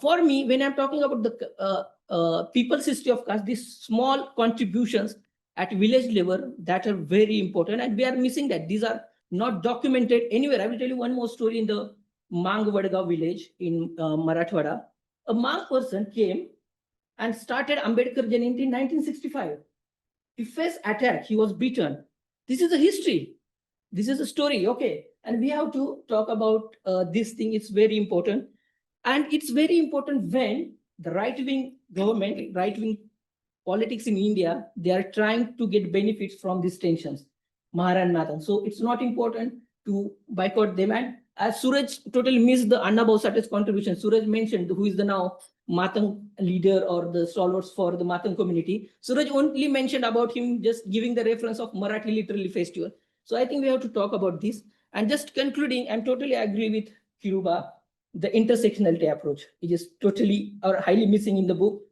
For me, when I'm talking about the people's history of caste, these small contributions at village level that are very important, and we are missing that. These are not documented anywhere. I will tell you one more story in the Mang Vadgaon village in Marathwada. A Mang person came and started Ambedkar Jayanti in 1965. He faced attack. He was beaten. This is a history. This is a story. Okay. And we have to talk about this thing. It's very important. And it's very important when the right-wing government, right-wing politics in India, they are trying to get benefits from these tensions, Mahar and Matang. So it's not important to boycott them. And as Suraj totally missed the Anna Bausate's contribution, Suraj mentioned who is the now Matang leader or the stalwarts for the Matang community. Suraj only mentioned about him just giving the reference of Marathi Literary Festival. So I think we have to talk about this. And just concluding, I'm totally agree with Kiruba. The intersectionality approach is totally or highly missing in the book.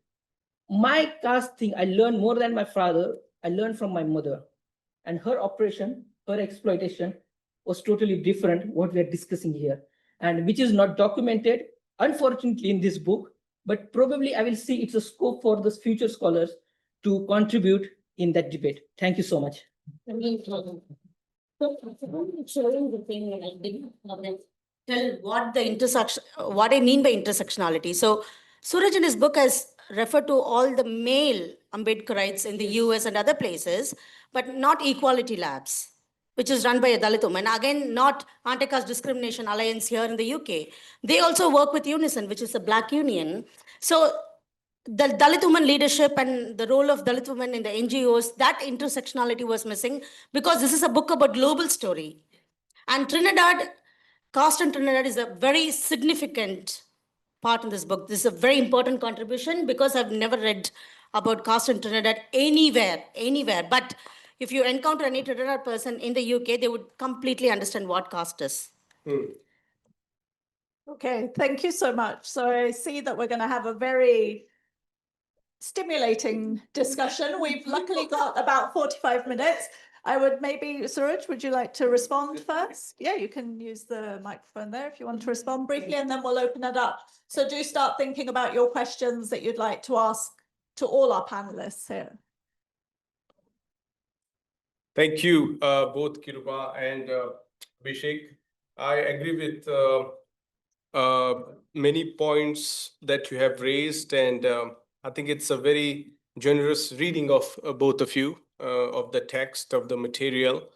My caste thing, I learned more than my father. I learned from my mother, and her oppression, her exploitation was totally different what we are discussing here, and which is not documented, unfortunately, in this book, but probably I will see it's a scope for the future scholars to contribute in that debate. Thank you so much. Tell what I mean by intersectionality. So Suraj in his book has referred to all the male Ambedkarites in the US and other places, but not equality labs, which is run by a Dalit woman. Again, not Anti-Caste Discrimination Alliance here in the UK. They also work with Unison, which is a Black union. So the Dalit women leadership and the role of Dalit women in the NGOs, that intersectionality was missing because this is a book about global story. And Trinidad, caste in Trinidad is a very significant part in this book. This is a very important contribution because I've never read about caste in Trinidad anywhere. But if you encounter any Trinidad person in the UK, they would completely understand what caste is. Okay, thank you so much. So I see that we're going to have a very stimulating discussion. We've luckily got about 45 minutes. I would maybe, Suraj, would you like to respond first? Yeah, you can use the microphone there if you want to respond briefly, and then we'll open it up. So do start thinking about your questions that you'd like to ask to all our panelists here. Thank you, both Kiruba and Abhishek. I agree with many points that you have raised, and I think it's a very generous reading of both of you, of the text, of the material.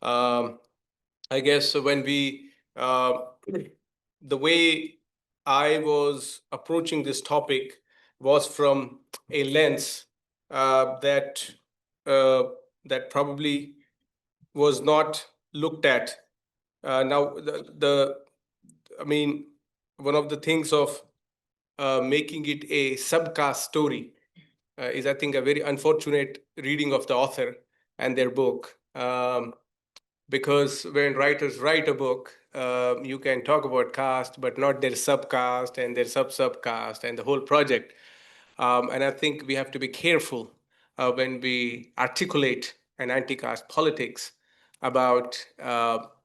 I guess when we, the way I was approaching this topic was from a lens that probably was not looked at. Now, I mean, one of the things of making it a subcaste story is, I think, a very unfortunate reading of the author and their book. Because when writers write a book, you can talk about caste, but not their subcaste and their subcaste and the whole project. And I think we have to be careful when we articulate an anti-caste politics about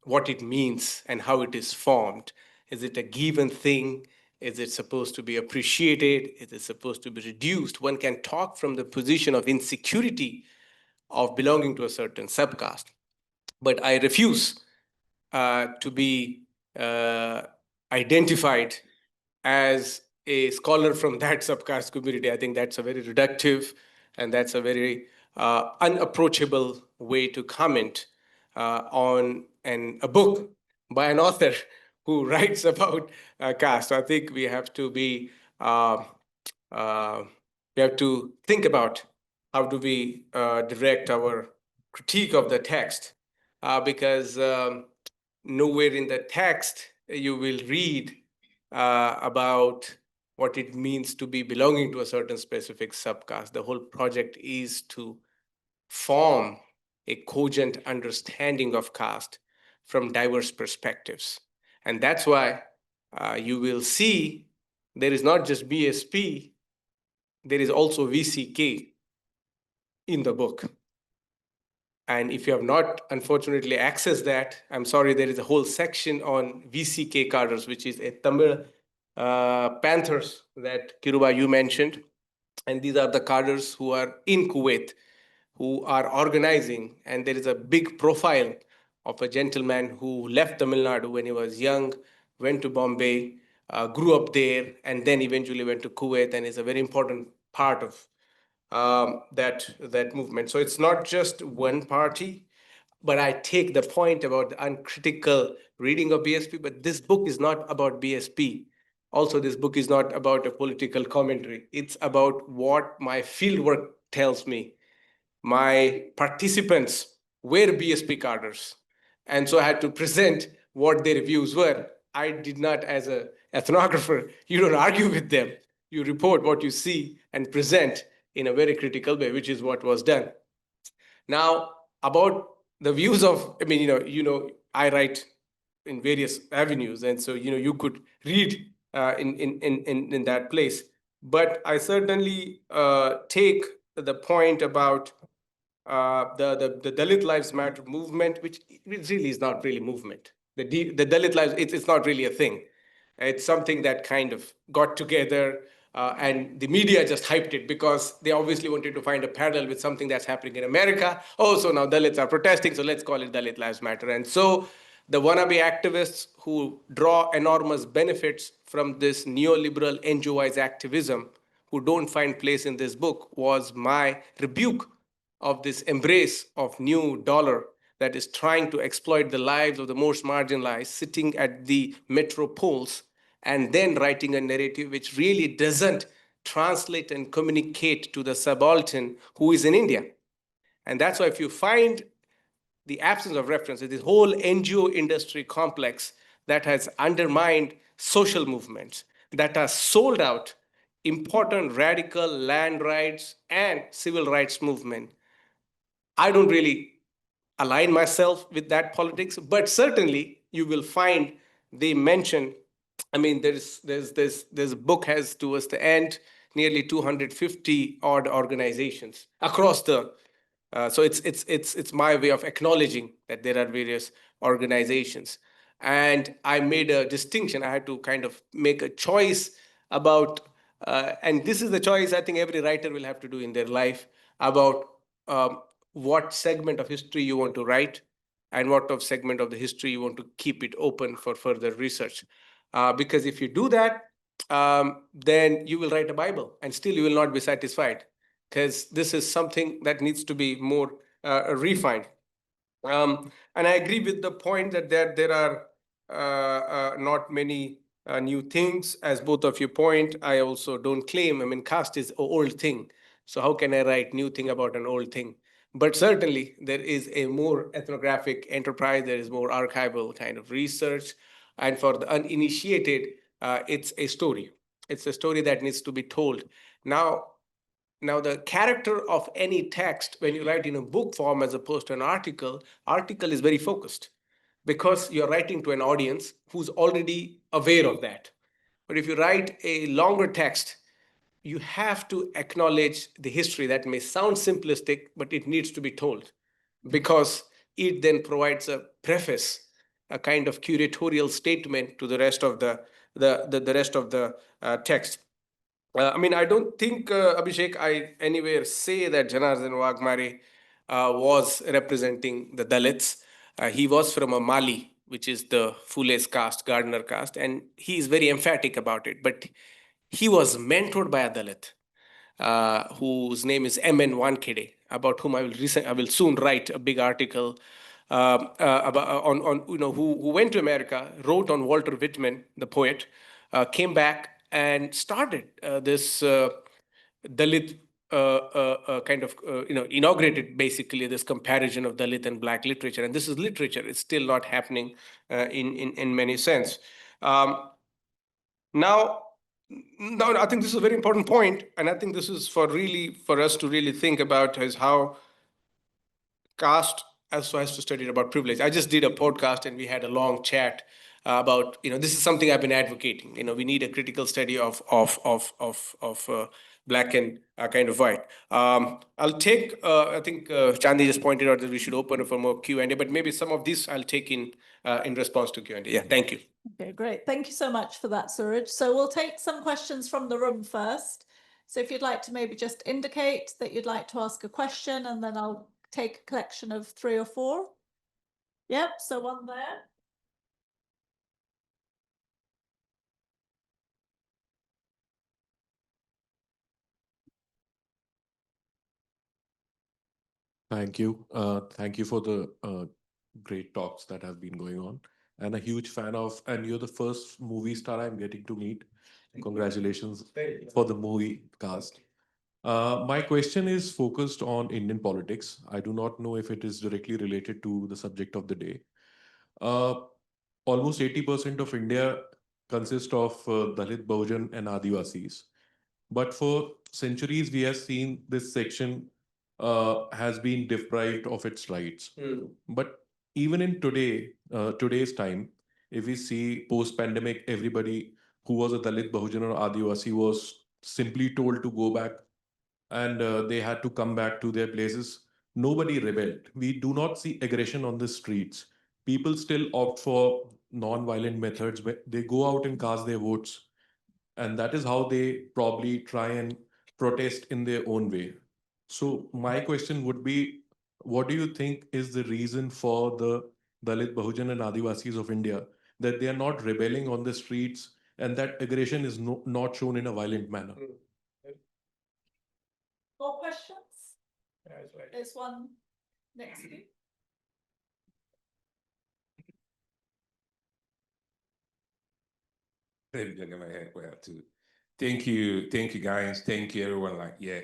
what it means and how it is formed. Is it a given thing? Is it supposed to be appreciated? Is it supposed to be reduced? One can talk from the position of insecurity of belonging to a certain subcaste. But I refuse to be identified as a scholar from that subcaste community. I think that's a very reductive and that's a very unapproachable way to comment on a book by an author who writes about caste. So I think we have to be, we have to think about how do we direct our critique of the text, because nowhere in the text you will read about what it means to be belonging to a certain specific subcaste. The whole project is to form a cogent understanding of caste from diverse perspectives. And that's why you will see there is not just BSP, there is also VCK in the book. And if you have not, unfortunately, accessed that, I'm sorry, there is a whole section on VCK cadres, which is a Tamil Panthers that Kiruba, you mentioned. And these are the cadres who are in Kuwait, who are organizing. And there is a big profile of a gentleman who left Tamil Nadu when he was young, went to Bombay, grew up there, and then eventually went to Kuwait, and is a very important part of that movement. So it's not just one party, but I take the point about the uncritical reading of BSP, but this book is not about BSP. Also, this book is not about a political commentary. It's about what my fieldwork tells me. My participants were BSP cadres, and so I had to present what their views were. I did not, as an ethnographer, you don't argue with them. You report what you see and present in a very critical way, which is what was done. Now, about the views of, I mean, I write in various avenues, and so you could read in that place. But I certainly take the point about the Dalit Lives Matter movement, which really is not really movement. The Dalit lives, it's not really a thing. It's something that kind of got together, and the media just hyped it because they obviously wanted to find a parallel with something that's happening in America. Oh, so now Dalits are protesting, so let's call it Dalit Lives Matter. And so the wannabe activists who draw enormous benefits from this neoliberal NGOize activism, who don't find place in this book, was my rebuke of this embrace of new dollar that is trying to exploit the lives of the most marginalized, sitting at the metropoles, and then writing a narrative which really doesn't translate and communicate to the subaltern who is in India. And that's why if you find the absence of reference, this whole NGO industry complex that has undermined social movements, that has sold out important radical land rights and civil rights movement. I don't really align myself with that politics, but certainly you will find they mention, I mean, there's a book has towards the end nearly 250 odd organizations across the so it's my way of acknowledging that there are various organizations. And I made a distinction. I had to kind of make a choice about, and this is the choice I think every writer will have to do in their life, about what segment of history you want to write and what of segment of the history you want to keep it open for further research. Because if you do that, then you will write a Bible and still you will not be satisfied, because this is something that needs to be more refined. And I agree with the point that there are not many new things, as both of you point. I also don't claim, I mean, caste is an old thing. So how can I write new thing about an old thing? But certainly there is a more ethnographic enterprise, there is more archival kind of research. And for the uninitiated, it's a story. It's a story that needs to be told. Now, the character of any text, when you write in a book form as opposed to an article is very focused because you're writing to an audience who's already aware of that. But if you write a longer text, you have to acknowledge the history. That may sound simplistic, but it needs to be told because it then provides a preface, a kind of curatorial statement to the rest of the rest of the text. I mean, I don't think, Abhishek, I anywhere say that Janardhan Wagmare was representing the Dalits. He was from a Mali, which is the Fule's caste, Gardner caste, and he is very emphatic about it. But he was mentored by a Dalit, whose name is M.N. Wankhede, about whom I will soon write a big article about on who went to America, wrote on Walter Whitman, the poet, came back and started this Dalit kind of inaugurated basically this comparison of Dalit and Black literature, and this is literature. It's still not happening in many sense. Now, I think this is a very important point, and I think this is for us to really think about is how caste also has to study about privilege. I just did a podcast and we had a long chat about, this is something I've been advocating. We need a critical study of black and kind of white. I'll take, I think Chandi just pointed out that we should open for more Q&A, but maybe some of this I'll take in response to Q&A. Yeah, thank you. Okay, great. Thank you so much for that, Suraj. So we'll take some questions from the room first. So if you'd like to maybe just indicate that you'd like to ask a question, and then I'll take a collection of 3 or 4. Yep, so one there. Thank you. Thank you for the great talks that have been going on. And a huge fan of, and you're the first movie star I'm getting to meet. Congratulations for the movie cast. My question is focused on Indian politics. I do not know if it is directly related to the subject of the day. Almost 80% of India consists of Dalit, Bahujan and Adivasis. But for centuries, we have seen this section has been deprived of its rights. But even in today's time, if we see post-pandemic, everybody who was a Dalit, Bahujan or Adivasi was simply told to go back, and they had to come back to their places. Nobody rebelled. We do not see aggression on the streets. People still opt for non-violent methods. They go out and cast their votes, and that is how they probably try and protest in their own way. So my question would be, what do you think is the reason for the Dalit, Bahujan and Adivasis of India that they are not rebelling on the streets and that aggression is not shown in a violent manner? More questions? That's right. There's one next to you. Maybe I'm gonna have to Thank you, guys. Thank you, everyone. Like, yeah,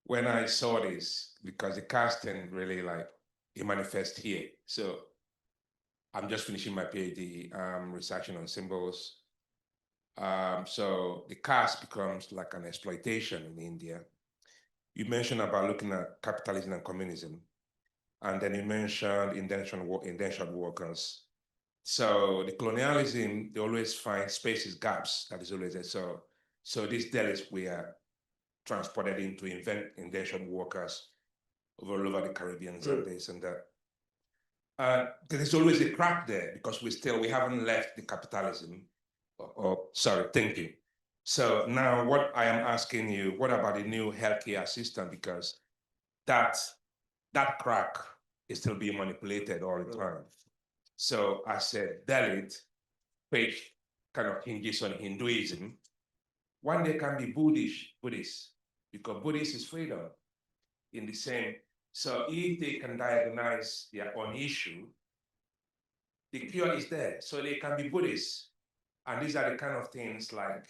when I saw this, because the casting really like it manifests here. So I'm just finishing my PhD, researching on symbols. So the caste becomes like an exploitation in India. You mentioned about looking at capitalism and communism, and then you mentioned indentured workers. So the colonialism, they always find spaces, gaps, that is always there. So these Delhis were transported into indentured workers all over the Caribbean and this and that. There is always a crack there because we haven't left the capitalism. Sorry, thank you. So now what I am asking you, what about the new healthcare system? Because that crack is still being manipulated all the time. So I said, Dalit, which kind of hinges on Hinduism, one day can be Buddhist, because Buddhist is freedom in the same. So if they can diagnose their own issue, the cure is there. So they can be Buddhist. And these are the kind of things like,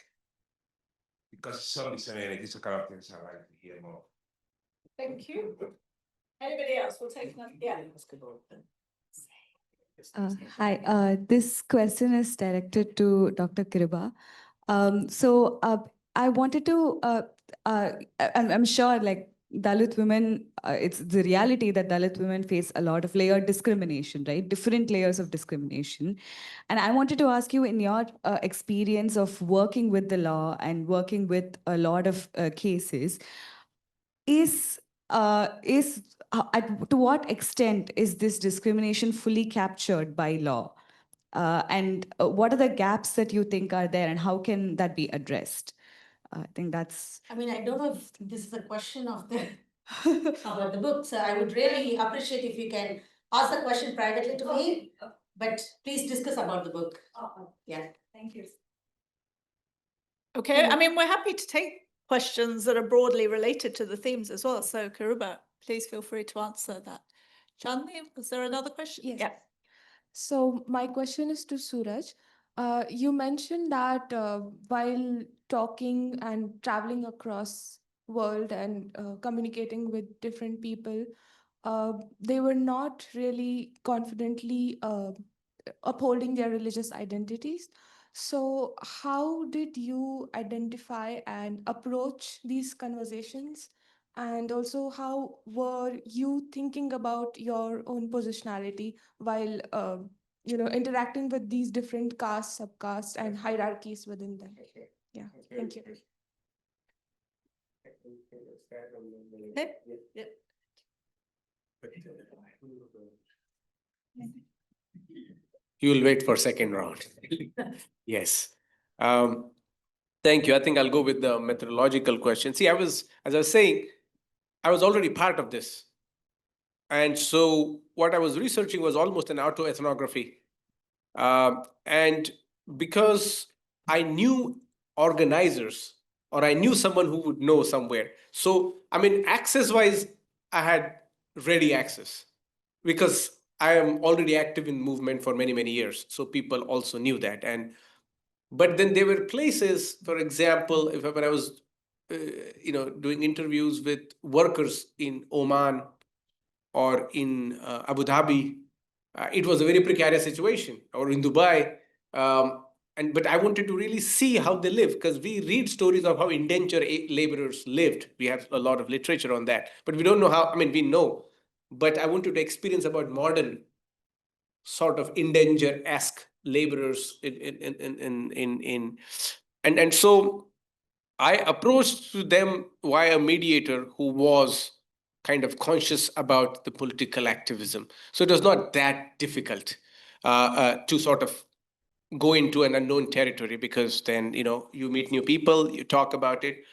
because some disseminate, these are the kind of things I like to hear more. Thank you. Anybody else? We'll take another. Yeah. Hi, this question is directed to Dr. Kiriba. I wanted to, I'm sure like Dalit women, it's the reality that Dalit women face a lot of layered discrimination, right? Different layers of discrimination. And I wanted to ask you, in your experience of working with the law and working with a lot of cases, to what extent is this discrimination fully captured by law? And what are the gaps that you think are there, and how can that be addressed? I think that's. I mean, I don't know if this is a question of the about the book, so I would really appreciate if you can ask the question privately to me, but please discuss about the book. Yeah. Thank you. Okay, I mean, we're happy to take questions that are broadly related to the themes as well. So Kiriba, please feel free to answer that. Chandni, was there another question? Yes. Yeah. So my question is to Suraj. You mentioned that while talking and traveling across world and communicating with different people, they were not really confidently upholding their religious identities. So how did you identify and approach these conversations? And also, how were you thinking about your own positionality while interacting with these different castes, subcastes, and hierarchies within them? Yeah, thank you. Okay. Yeah. You will wait for second round. Yes. Thank you. I think I'll go with the methodological question. See, as I was saying, I was already part of this. And so what I was researching was almost an autoethnography. And because I knew organizers, or I knew someone who would know somewhere. So, I mean, access-wise, I had ready access because I am already active in movement for many, many years. So people also knew that. But then there were places, for example, when I was doing interviews with workers in Oman or in Abu Dhabi, it was a very precarious situation, or in Dubai. But I wanted to really see how they live, because we read stories of how indentured laborers lived. We have a lot of literature on that, but we don't know how. I mean, we know, but I wanted to experience about modern sort of indentured-esque laborers and so I approached to them via a mediator who was kind of conscious about the political activism. So it was not that difficult to sort of go into an unknown territory, because then, you meet new people, you talk about it.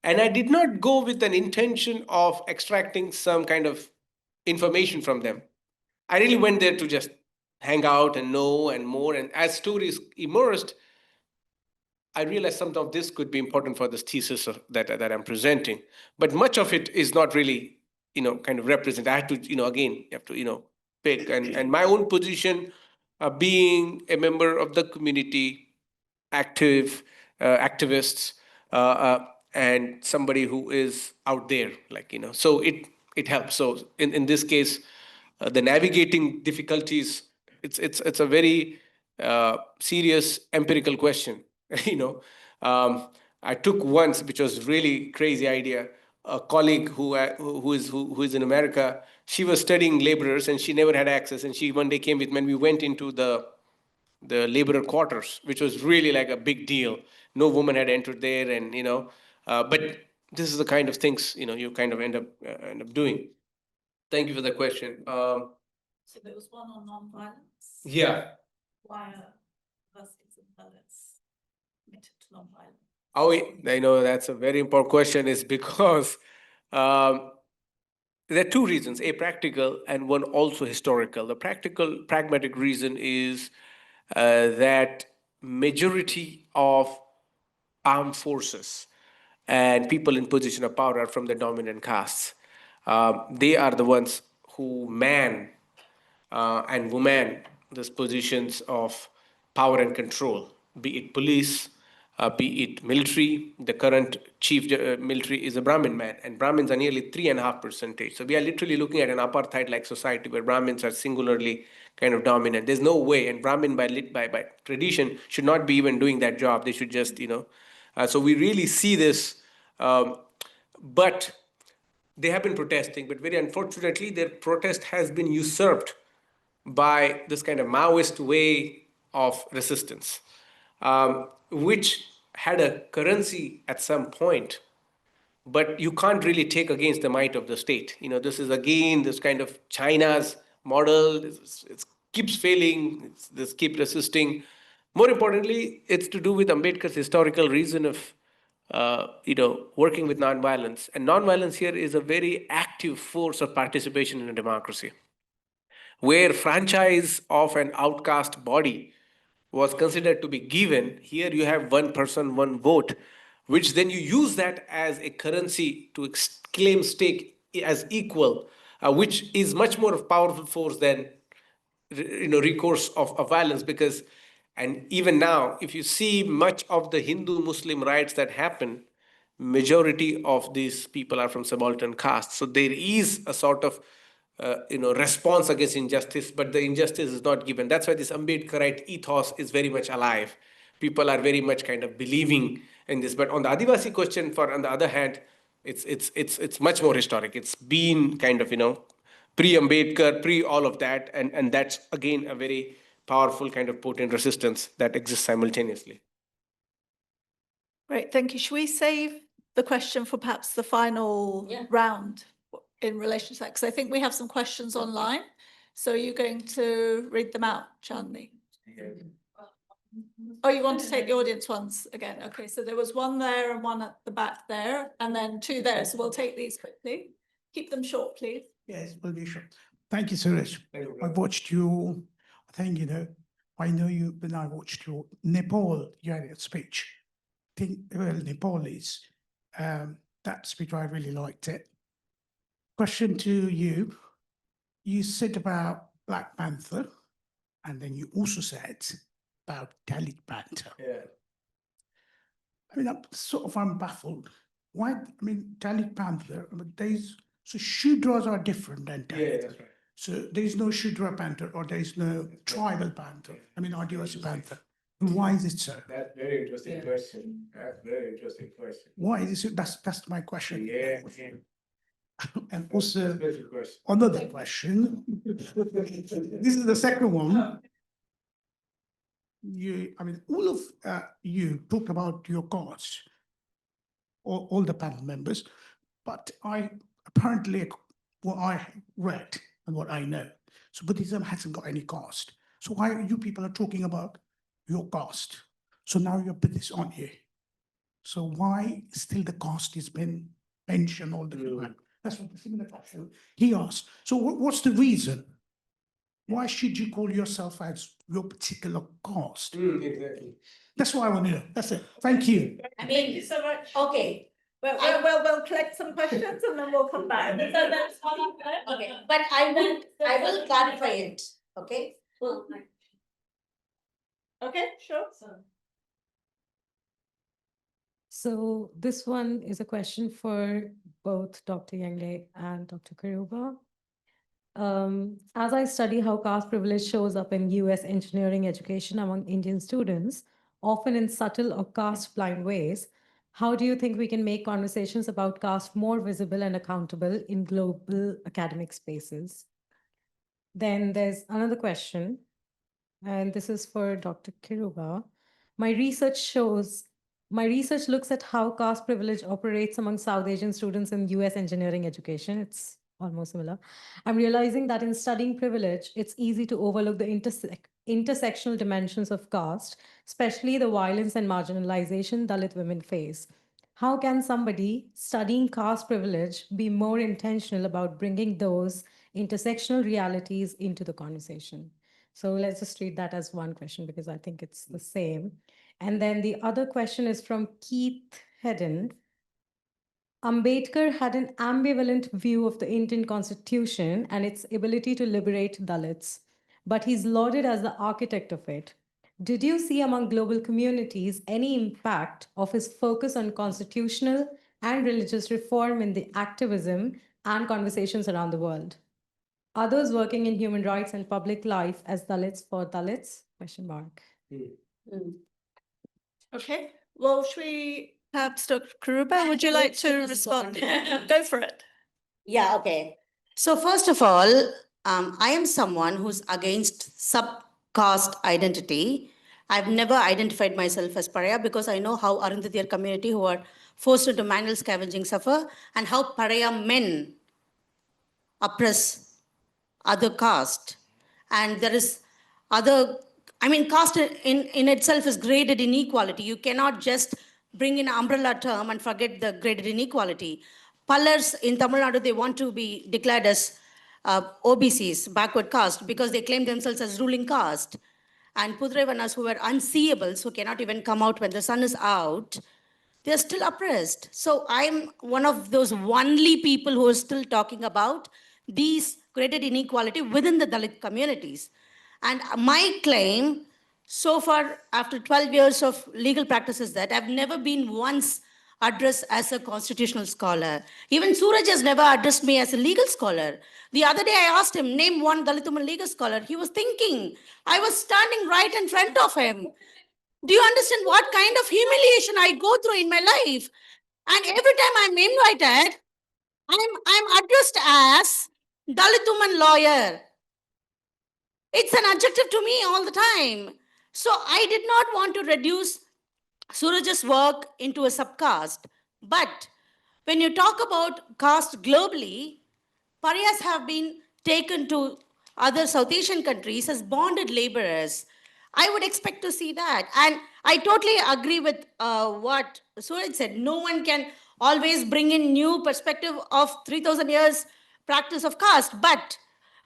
And I did not go with an intention of extracting some kind of information from them. I really went there to just hang out and know and more. And as stories emerged, I realized some of this could be important for this thesis that I'm presenting. But much of it is not really, kind of represent. I have to, again, you have to, pick. And my own position, being a member of the community, active, activists, and somebody who is out there, so it helps. So in this case, the navigating difficulties, it's a very serious empirical question. you know I took once, which was really crazy idea. A colleague who is in America, she was studying laborers and she never had access, and she one day came with me and we went into the laborer quarters, which was really like a big deal. No woman had entered there, and but this is the kind of things you kind of end up doing. Thank you for the question. So there was one on non-violence. Yeah. Why are universities and fellows committed to non-violence? Oh, I know that's a very important question. Is because there are two reasons: a practical and one also historical. The pragmatic reason is that majority of armed forces and people in position of power are from the dominant castes. They are the ones who man and woman these positions of power and control, be it police, be it military. The current chief military is a Brahmin man, and Brahmins are nearly 3.5%. So we are literally looking at an apartheid-like society where Brahmins are singularly kind of dominant. There's no way, and Brahmin by tradition should not be even doing that job. They should just, so we really see this, but they have been protesting, but very unfortunately, their protest has been usurped by this kind of Maoist way of resistance, which had a currency at some point, but you can't really take against the might of the state. This is again this kind of China's model. It keeps failing. This keep resisting. More importantly, it's to do with Ambedkar's historical reason of working with nonviolence. And nonviolence here is a very active force of participation in a democracy, where franchise of an outcast body was considered to be given. Here you have one person, one vote, which then you use that as a currency to claim stake as equal, which is much more of powerful force than recourse of violence. Because, and even now, if you see much of the Hindu-Muslim riots that happen, majority of these people are from subaltern castes. So there is a sort of response against injustice, but the injustice is not given. That's why this Ambedkarite ethos is very much alive. People are very much kind of believing in this. But on the Adivasi question, on the other hand, it's much more historic. It's been kind of pre-Ambedkar, pre all of that, and that's again a very powerful kind of potent resistance that exists simultaneously. Great, thank you. Should we save the question for perhaps the final round in relation to that? Because I think we have some questions online. So are you going to read them out, Chandni? Oh, you want to take the audience ones again? Okay, so there was one there and one at the back there, and then two there. So we'll take these quickly. Keep them short, please. Yes, will be short. Thank you, Suraj. I watched you, I think, I know you when I watched your Nepal speech. I think, well, Nepalese, that speech, I really liked it. Question to you. You said about Black Panther, and then you also said about Dalit Panther. Yeah. I mean, I'm baffled. Why, Dalit Panther, so Shudras are different than Dalit. Yeah, that's right. So there is no Shudra Panther or there is no tribal Panther. Adivasi Panther. Why is it so? That's very interesting question. That's very interesting question. Why is it? That's my question. Yeah. And also Special question. another question. This is the second one. All of you talked about your cause, all the panel members, but apparently what I read and what I know, so Buddhism hasn't got any caste. So why are you people are talking about your caste? So now you're Buddhist, aren't you? So why still the caste has been mentioned all the time? That's what the similar question he asked. So what's the reason? Why should you call yourself as your particular caste? Exactly. That's what I want to know. That's it. Thank you. Thank you so much. Okay, We'll collect some questions and then we'll come back. So there's one up there. okay, but I will clarify it, okay? Okay, sure. So this one is a question for both Dr. Yengde and Dr. Karuba. As I study how caste privilege shows up in US engineering education among Indian students, often in subtle or caste-blind ways, how do you think we can make conversations about caste more visible and accountable in global academic spaces? Then there's another question, and this is for Dr. Kiruba. My research looks at how caste privilege operates among South Asian students in US engineering education. It's almost similar. I'm realizing that in studying privilege, it's easy to overlook the intersectional dimensions of caste, especially the violence and marginalization Dalit women face. How can somebody studying caste privilege be more intentional about bringing those intersectional realities into the conversation? So let's just treat that as one question because I think it's the same. And then the other question is from Keith Hedden. Ambedkar had an ambivalent view of the Indian Constitution and its ability to liberate Dalits, but he's lauded as the architect of it. Did you see among global communities any impact of his focus on constitutional and religious reform in the activism and conversations around the world? Others working in human rights and public life as Dalits for Dalits? Question mark. Okay, well, should we perhaps, Dr. Karuba, would you like to respond? Go for it. Yeah, okay. So first of all, I am someone who's against subcaste identity. I've never identified myself as pariah because I know how Arundhatiya community who are forced into manual scavenging suffer and how pariah men oppress other caste. And there is other, I mean, caste in itself is graded inequality. You cannot just bring in an umbrella term and forget the graded inequality. Pallars in Tamil Nadu, they want to be declared as OBCs, backward caste, because they claim themselves as ruling caste. And Pudrevanas who were unseeables, who cannot even come out when the sun is out, they're still oppressed. So I'm one of those only people who are still talking about these graded inequality within the Dalit communities. And my claim so far, after 12 years of legal practice, is that I've never been once addressed as a constitutional scholar. Even Suraj has never addressed me as a legal scholar. The other day I asked him, name one Dalit woman legal scholar. He was thinking. I was standing right in front of him. Do you understand what kind of humiliation I go through in my life? And every time I'm invited, I'm addressed as Dalit woman lawyer. It's an adjective to me all the time. So I did not want to reduce Suraj's work into a subcaste. But when you talk about caste globally, pariahs have been taken to other South Asian countries as bonded laborers. I would expect to see that. And I totally agree with what Suraj said. No one can always bring in new perspective of 3,000 years practice of caste. But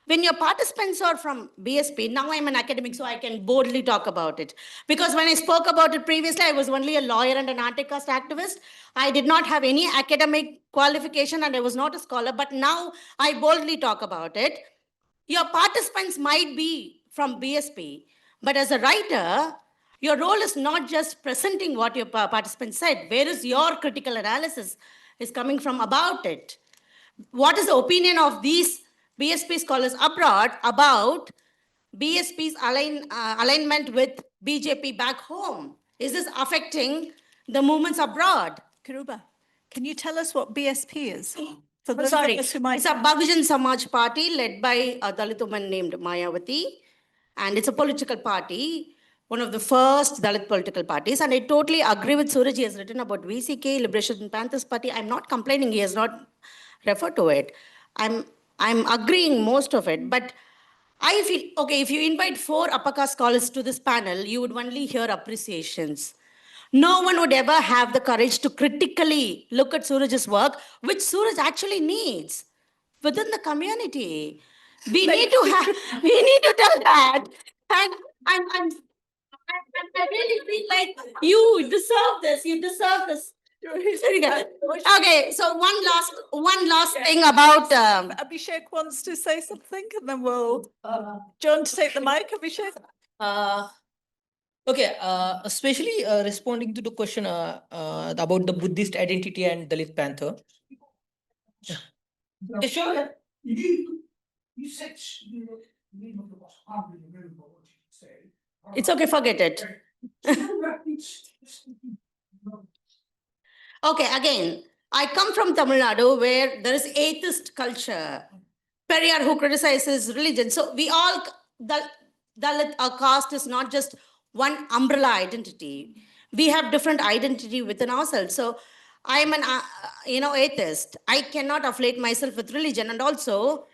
when your participants are from BSP, now I'm an academic, so I can boldly talk about it. Because when I spoke about it previously, I was only a lawyer and an anti-caste activist. I did not have any academic qualification and I was not a scholar, but now I boldly talk about it. Your participants might be from BSP, but as a writer, your role is not just presenting what your participants said. Where is your critical analysis is coming from about it? What is the opinion of these BSP scholars abroad about BSP's alignment with BJP back home? Is this affecting the movements abroad? Karuba, can you tell us what BSP is? For those of Sorry, us who might it's a Bahujan Samaj party led by a Dalit woman named Mayawati. And it's a political party, one of the first Dalit political parties. And I totally agree with Suraj. He has written about VCK, Liberation Panthers Party. I'm not complaining. He has not referred to it. I'm agreeing most of it. But I feel, okay, if you invite 4 upper caste scholars to this panel, you would only hear appreciations. No one would ever have the courage to critically look at Suraj's work, which Suraj actually needs within the community. We need to tell that. And I really feel like you deserve this. You deserve this. Okay, so one last thing about Abhishek wants to say something and then we'll do you want to take the mic, Abhishek? Okay, especially responding to the question about the Buddhist identity and Dalit Panther. Yeah, sure. You said the name of the boss. I can't remember what you said. It's okay, forget it. Okay, again, I come from Tamil Nadu where there is atheist culture. Periyar who criticizes religion. So we all, Dalit or caste is not just one umbrella identity. We have different identity within ourselves. So I am an, atheist. I cannot affiliate myself with religion. And also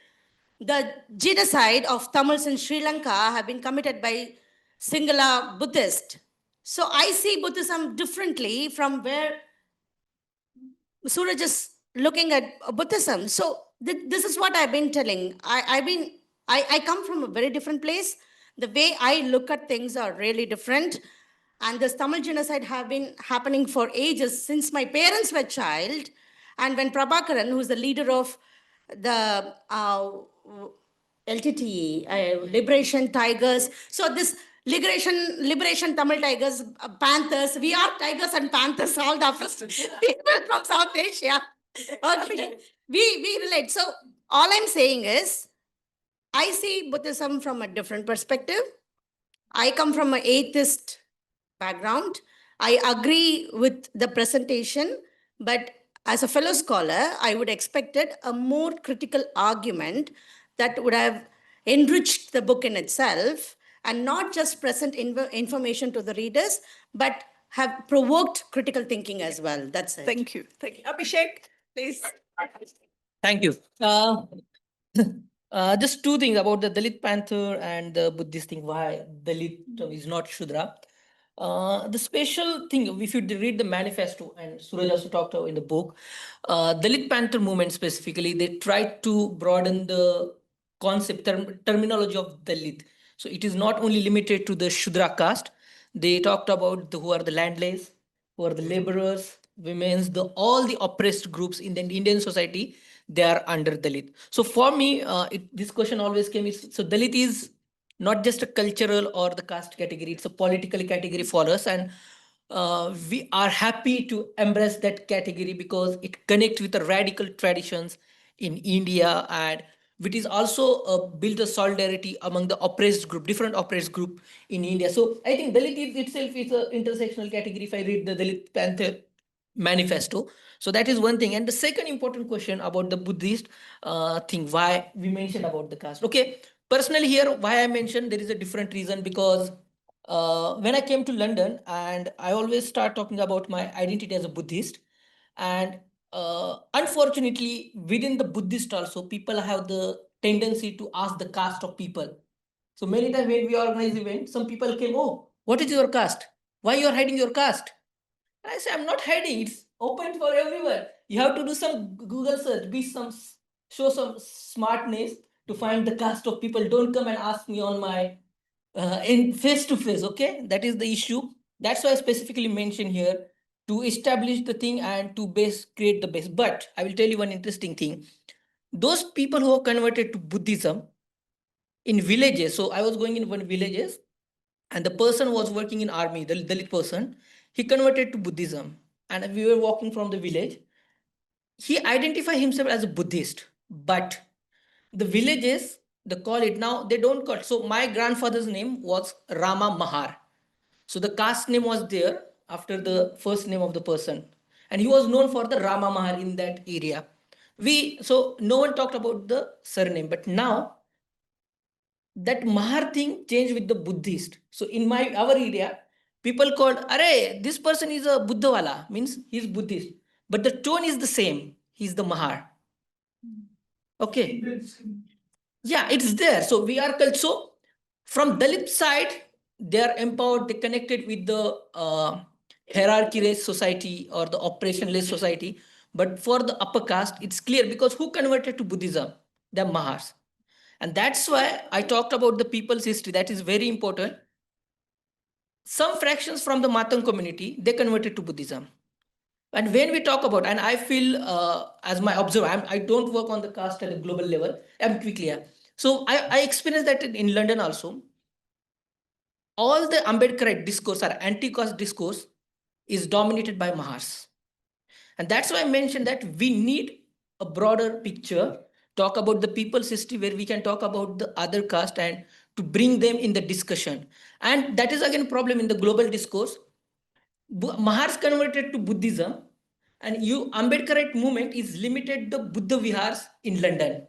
the genocide of Tamils in Sri Lanka have been committed by Sinhala Buddhist. So I see Buddhism differently from where Suraj is looking at Buddhism. So this is what I've been telling. I come from a very different place. The way I look at things are really different. And this Tamil genocide have been happening for ages since my parents were child. And when Prabhakaran, who's the leader of the LTTE, Liberation Tigers. So this Liberation Tamil Tigers, Panthers, we are Tigers and Panthers, all the people from South Asia. Okay, we relate. So all I'm saying is, I see Buddhism from a different perspective. I come from an atheist background. I agree with the presentation, but as a fellow scholar, I would expected a more critical argument that would have enriched the book in itself and not just present information to the readers, but have provoked critical thinking as well. That's it. Thank you. Thank you. Abhishek, please. Thank you. Just two things about the Dalit Panther and the Buddhist thing, why Dalit is not Shudra. The special thing, if you read the manifesto, and Suraj also talked about in the book, Dalit Panther movement specifically, they tried to broaden the concept, terminology of Dalit. So it is not only limited to the Shudra caste. They talked about who are the landless, who are the laborers, women's, all the oppressed groups in the Indian society, they are under Dalit. So for me, this question always came, so Dalit is not just a cultural or the caste category, it's a political category for us. And we are happy to embrace that category because it connects with the radical traditions in India, and which is also built a solidarity among the oppressed group, different oppressed group in India. So I think Dalit itself is an intersectional category if I read the Dalit Panther manifesto. So that is one thing. And the second important question about the Buddhist thing, why we mentioned about the caste. Okay, personally here, why I mentioned there is a different reason, because when I came to London, and I always start talking about my identity as a Buddhist. And unfortunately, within the Buddhist also, people have the tendency to ask the caste of people. So many times when we organize events, some people came, oh, what is your caste? Why you are hiding your caste? And I say, I'm not hiding, it's open for everyone. You have to do some Google search, show some smartness to find the caste of people. Don't come and ask me on my in face to face. Okay, that is the issue. That's why I specifically mentioned here to establish the thing and to create the base. But I will tell you one interesting thing. Those people who are converted to Buddhism in villages. So I was going in one villages, and the person was working in army, the Dalit person. He converted to Buddhism, and we were walking from the village. He identified himself as a Buddhist, but the villages, they call it now, they don't call. So my grandfather's name was Rama Mahar. So the caste name was there after the first name of the person. And he was known for the Rama Mahar in that area. So no one talked about the surname, but now that Mahar thing changed with the Buddhist. So in our area, people called, Arey, this person is a Buddhawala, means he's Buddhist. But the tone is the same. He's the Mahar. Okay. Yeah, it's there. So we are, so from Dalit side, they are empowered, they connected with the hierarchy-less society or the oppression-less society. But for the upper caste, it's clear because who converted to Buddhism? The Mahars. And that's why I talked about the people's history. That is very important. Some fractions from the Matang community, they converted to Buddhism. And when we talk about, and I feel as my observer, I don't work on the caste at a global level, I'm quickly clear. So I experienced that in London also. all the Ambedkarite discourse or anti-caste discourse is dominated by Mahars. And that's why I mentioned that we need a broader picture, talk about the people's history where we can talk about the other caste and to bring them in the discussion. And that is again a problem in the global discourse. Mahars converted to Buddhism, and Ambedkarite movement is limited the Buddha Vihars in London.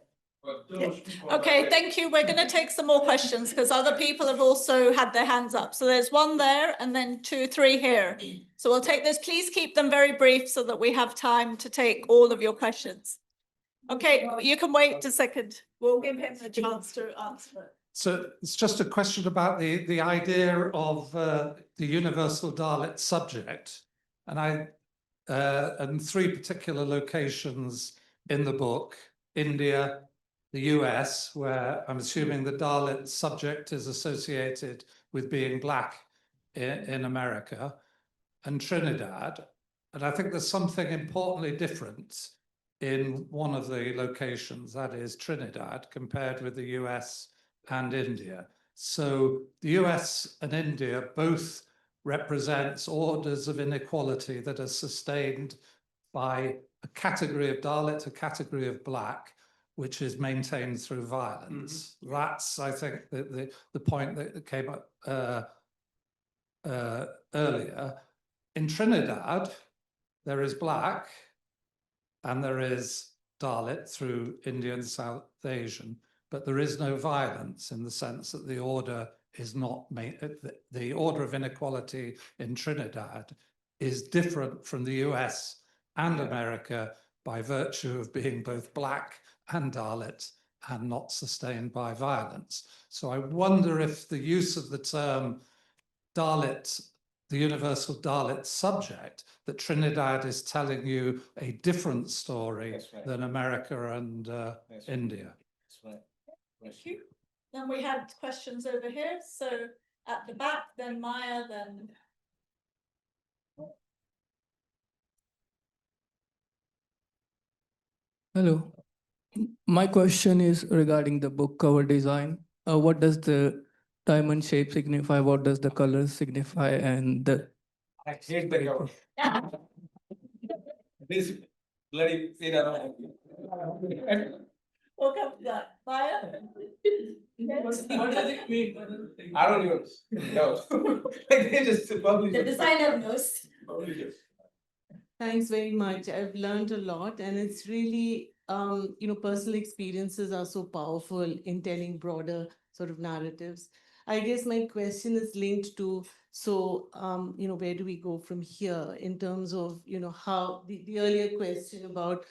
Okay, thank you. We're going to take some more questions because other people have also had their hands up. So there's one there and then 2, 3 here. So we'll take this. Please keep them very brief so that we have time to take all of your questions. Okay, you can wait a second. We'll give him a chance to answer. So it's just a question about the idea of the universal Dalit subject. And and 3 particular locations in the book, India, the US, where I'm assuming the Dalit subject is associated with being black in America, and Trinidad. And I think there's something importantly different in one of the locations, that is Trinidad, compared with the US and India. So the US and India both represents orders of inequality that are sustained by a category of Dalit, a category of black, which is maintained through violence. Mm-hmm. That's, I think, the point that came up earlier. In Trinidad, there is black and there is Dalit through Indian South Asian, but there is no violence in the sense that the order is not made. The order of inequality in Trinidad is different from the US and America by virtue of being both black and Dalit and not sustained by violence. So I wonder if the use of the term Dalit, the universal Dalit subject, that Trinidad is telling you a different story than America and India. That's right. Thank you. Then we had questions over here. So at the back, then Maya, then. Hello. My question is regarding the book cover design. What does the diamond shape signify? What does the colors signify? And the I hate the cover. This bloody Welcome to that. Maya? What does it mean? I don't even know. They just The designer knows. Thanks very much. I've learned a lot, and it's really, personal experiences are so powerful in telling broader sort of narratives. I guess my question is linked to, where do we go from here in terms of, how the earlier question about,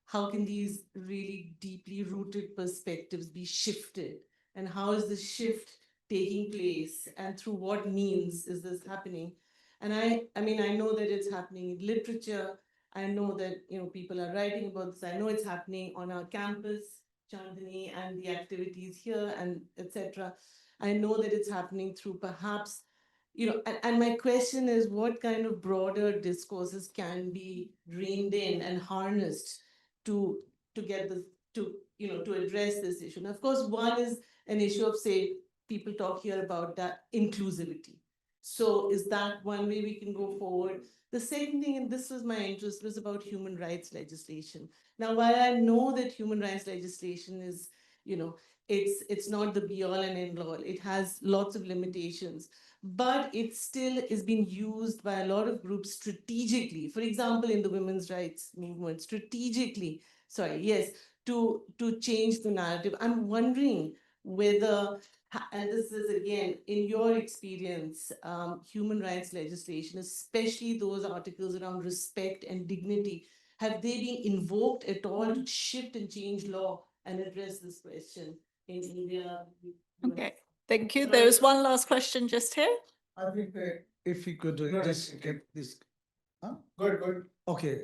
how can these really deeply rooted perspectives be shifted? And how is the shift taking place? And through what means is this happening? And I know that it's happening in literature. I know that, people are writing about this. I know it's happening on our campus, Chandani, and the activities here, and etc. I know that it's happening through perhaps, and my question is, what kind of broader discourses can be reined in and harnessed to get this, to address this issue? And of course, one is an issue of, say, people talk here about that inclusivity. So is that one way we can go forward? The second thing, and this was my interest, was about human rights legislation. Now, while I know that human rights legislation is, it's not the be all and end all, it has lots of limitations, but it still is being used by a lot of groups strategically. For example, in the women's rights movement, strategically, to change the narrative. I'm wondering whether, and this is again, in your experience, human rights legislation, especially those articles around respect and dignity, have they been invoked at all to shift and change law and address this question in India? Okay, thank you. There's one last question just here. I think that if we could just get this. Huh? Good. Okay.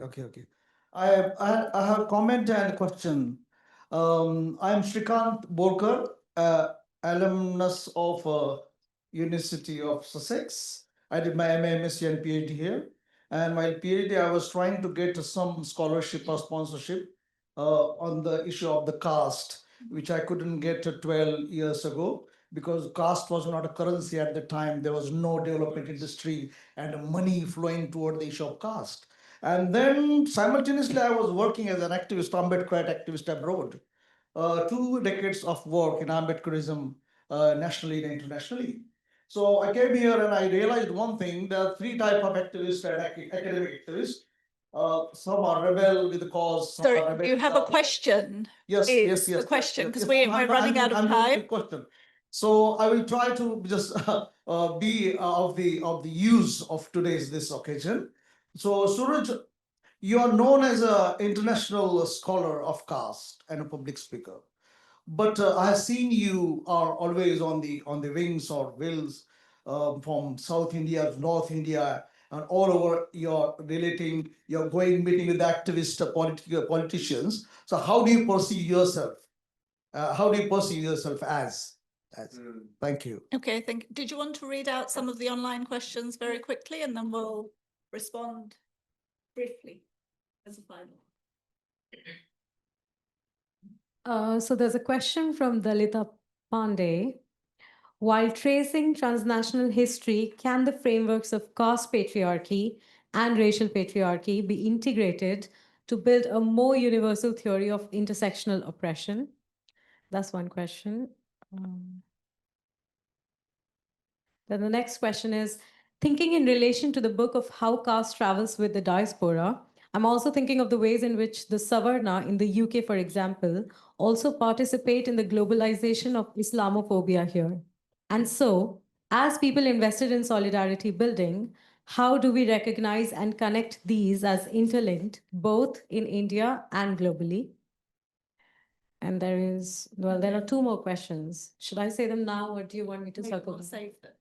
I have a comment and a question. I'm Shrikant Borkar, alumnus of University of Sussex. I did my MA, MSc and PhD here. And my PhD, I was trying to get some scholarship or sponsorship on the issue of the caste, which I couldn't get 12 years ago. because caste was not a currency at the time. There was no development industry and money flowing toward the issue of caste. And then simultaneously, I was working as an activist, Ambedkarite activist abroad. 2 decades of work in Ambedkarism nationally and internationally. So I came here and I realized one thing: there are 3 types of activists and academic activists. Some are rebel with the cause. Some are So rebel you have a question? Yes, Is yes, yes. the question, because yes. we're running out of I'm moving to time. question. So I will try to just be of the use of today's this occasion. So Suraj, you are known as an international scholar of caste and a public speaker. But I have seen you are always on the wings or wheels from South India to North India and all over. You're relating, you're going meeting with activists, politicians. So how do you perceive yourself? How do you perceive yourself as? Thank you. Okay, did you want to read out some of the online questions very quickly, and then we'll respond briefly as a final? So there's a question from Dalita Pandey. While tracing transnational history, can the frameworks of caste patriarchy and racial patriarchy be integrated to build a more universal theory of intersectional oppression? That's one question. Then the next question is, thinking in relation to the book of how caste travels with the diaspora, I'm also thinking of the ways in which the Savarna in the UK, for example, also participate in the globalization of Islamophobia here. And so, as people invested in solidarity building, how do we recognize and connect these as interlinked, both in India and globally? And there are 2 more questions. Should I say them now, or do you want me to circle them? Save them.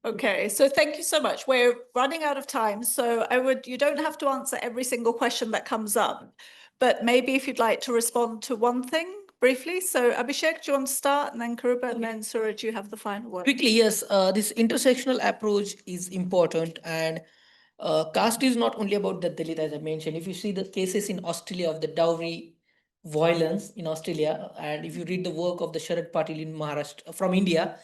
Okay, so thank you so much. We're running out of time, so you don't have to answer every single question that comes up, but maybe if you'd like to respond to one thing briefly. So Abhishek, do you want to start, and then Karuba, and then Suraj, you have the final word. Quickly, yes, this intersectional approach is important, and caste is not only about the Dalit, as I mentioned. If you see the cases in Australia of the dowry violence in Australia, and if you read the work of the Sharad Patil in Maharashtra from India,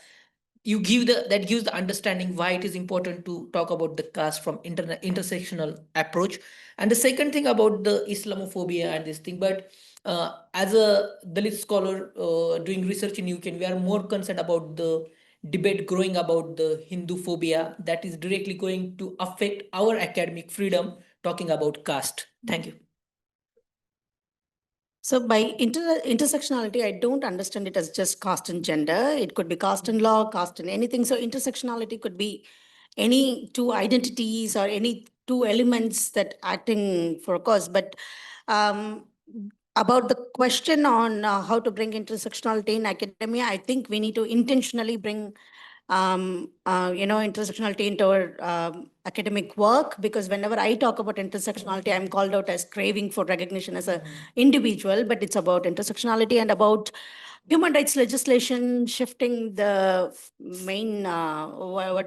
that gives the understanding why it is important to talk about the caste from intersectional approach. And the second thing about the Islamophobia and this thing, but as a Dalit scholar doing research in UK, we are more concerned about the debate growing about the Hindu phobia that is directly going to affect our academic freedom talking about caste. Thank you. So by intersectionality, I don't understand it as just caste and gender. It could be caste and law, caste and anything. So intersectionality could be any 2 identities or any 2 elements that acting for a cause. But about the question on how to bring intersectionality in academia, I think we need to intentionally bring intersectionality into our academic work, because whenever I talk about intersectionality, I'm called out as craving for recognition as an individual, but it's about intersectionality and about human rights legislation shifting the main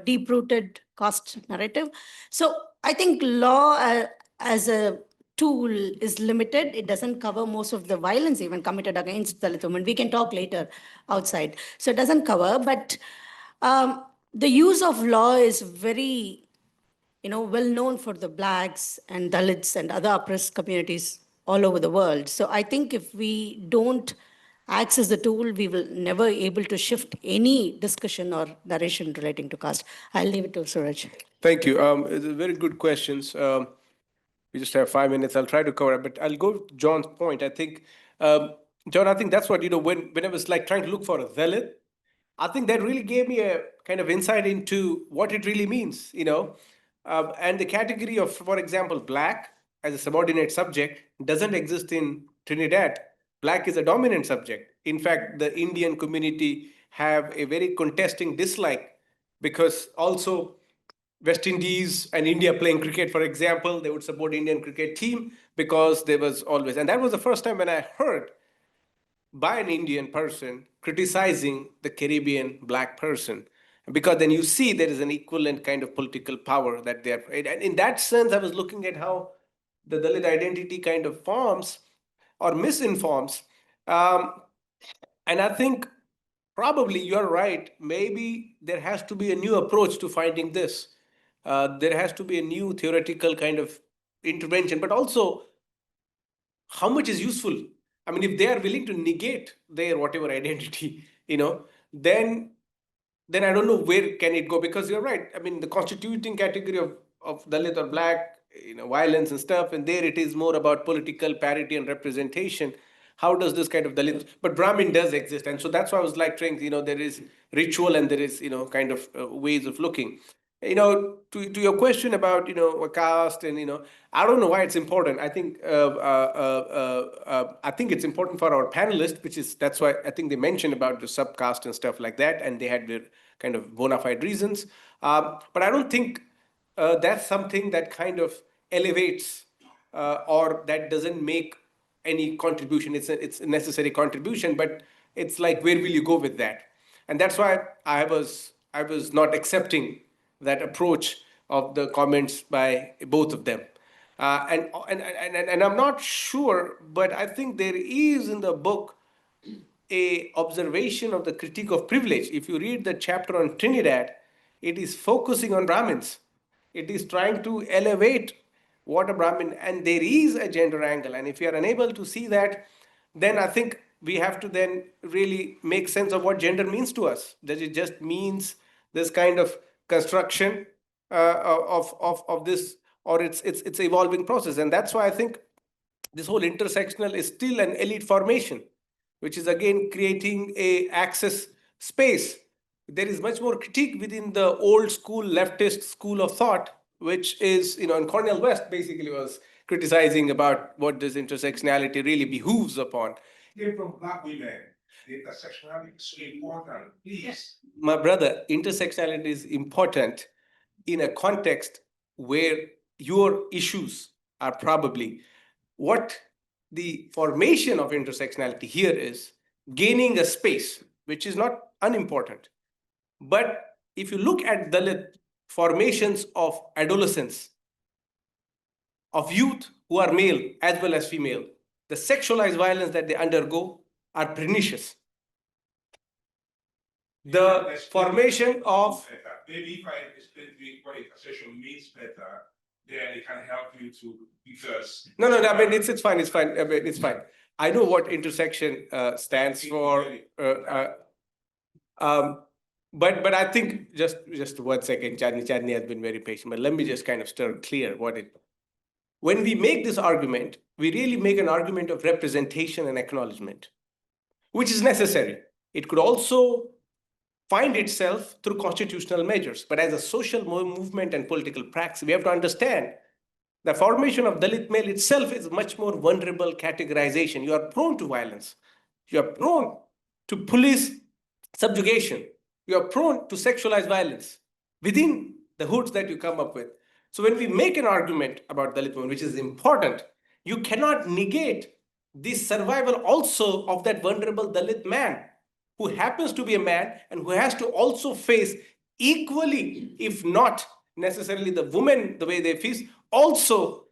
deep-rooted caste narrative. So I think law as a tool is limited. It doesn't cover most of the violence even committed against Dalit women. We can talk later outside. So it doesn't cover, but the use of law is very, well known for the Blacks and Dalits and other oppressed communities all over the world. So I think if we don't access the tool, we will never able to shift any discussion or narration relating to caste. I'll leave it to Suraj. Thank you. Very good questions. We just have 5 minutes. I'll try to cover it, but I'll go to John's point. I think, John, I think that's what, when I was like trying to look for a Dalit, I think that really gave me a kind of insight into what it really means, and the category of, for example, Black as a subordinate subject doesn't exist in Trinidad. Black is a dominant subject. In fact, the Indian community have a very contesting dislike, because also West Indies and India playing cricket, for example, they would support Indian cricket team because there was always, and that was the first time when I heard by an Indian person criticizing the Caribbean Black person, because then you see there is an equivalent kind of political power that they are. And in that sense, I was looking at how the Dalit identity kind of forms or misinforms. And I think probably you're right. Maybe there has to be a new approach to finding this. There has to be a new theoretical kind of intervention, but also how much is useful? I mean, if they are willing to negate their whatever identity, then I don't know where can it go, because you're right. I mean, the constituting category of Dalit or Black, violence and stuff, and there it is more about political parity and representation. How does this kind of Dalit, but Brahmin does exist. And so that's why I was like trying, there is ritual and there is, kind of ways of looking. To your question about, a caste and, I don't know why it's important. I think it's important for our panelists, that's why I think they mentioned about the subcaste and stuff like that, and they had their kind of bona fide reasons. But I don't think that's something that kind of elevates or that doesn't make any contribution. It's a necessary contribution, but it's like, where will you go with that? And that's why I was not accepting that approach of the comments by both of them. And I'm not sure, but I think there is in the book a observation of the critique of privilege. If you read the chapter on Trinidad, it is focusing on Brahmins. It is trying to elevate what a Brahmin, and there is a gender angle. And if you are unable to see that, then I think we have to then really make sense of what gender means to us. Does it just means this kind of construction of this, or it's evolving process? And that's why I think this whole intersectional is still an elite formation, which is again creating a access space. There is much more critique within the old school leftist school of thought, which is, and Cornel West basically was criticizing about what this intersectionality really behooves upon. From Black women, the intersectionality is so important. Please. My brother, intersectionality is important in a context where your issues are probably what the formation of intersectionality here is gaining a space, which is not unimportant. But if you look at Dalit formations of adolescence, of youth who are male as well as female, the sexualized violence that they undergo are pernicious. The formation of... Maybe if I explain to you what intersectional means better, then it can help you to, because... No, I mean, it's fine. I mean, it's fine. I know what intersection stands for. But I think just 1 second, Chandni has been very patient, but let me just kind of stir clear what it... When we make this argument, we really make an argument of representation and acknowledgement, which is necessary. It could also find itself through constitutional measures, but as a social movement and political practice, we have to understand the formation of Dalit male itself is much more vulnerable categorization. You are prone to violence. You are prone to police subjugation. You are prone to sexualized violence within the hoods that you come up with. So when we make an argument about Dalit women, which is important, you cannot negate the survival also of that vulnerable Dalit man who happens to be a man and who has to also face equally, if not necessarily the women the way they face, also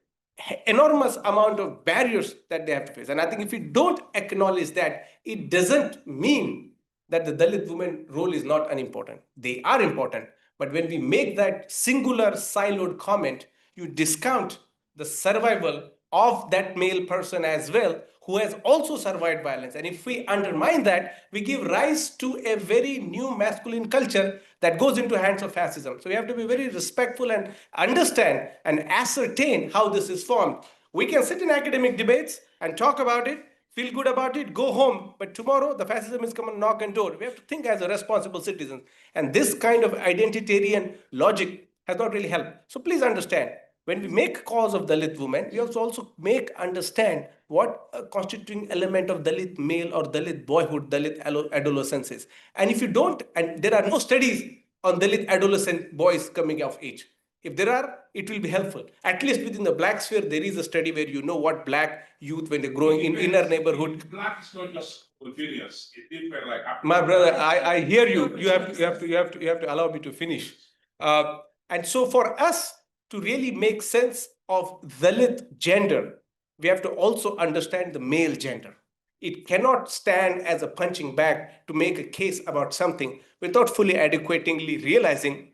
enormous amount of barriers that they have to face. And I think if we don't acknowledge that, it doesn't mean that the Dalit women role is not unimportant. They are important. But when we make that singular siloed comment, you discount the survival of that male person as well, who has also survived violence. And if we undermine that, we give rise to a very new masculine culture that goes into hands of fascism. So we have to be very respectful and understand and ascertain how this is formed. We can sit in academic debates and talk about it, feel good about it, go home. But tomorrow, the fascism is coming to knock on door. We have to think as a responsible citizen. And this kind of identitarian logic has not really helped. So please understand, when we make cause of Dalit women, we have to also understand what a constituting element of Dalit male or Dalit boyhood, Dalit adolescence is. And if you don't, and there are no studies on Dalit adolescent boys coming of age. If there are, it will be helpful. At least within the Black sphere, there is a study where you know what Black youth, when they're growing in inner neighborhood. Black is not just convenience. It different like... My brother, I hear you. You have to allow me to finish. And so for us to really make sense of Dalit gender, we have to also understand the male gender. It cannot stand as a punching bag to make a case about something without fully adequately realizing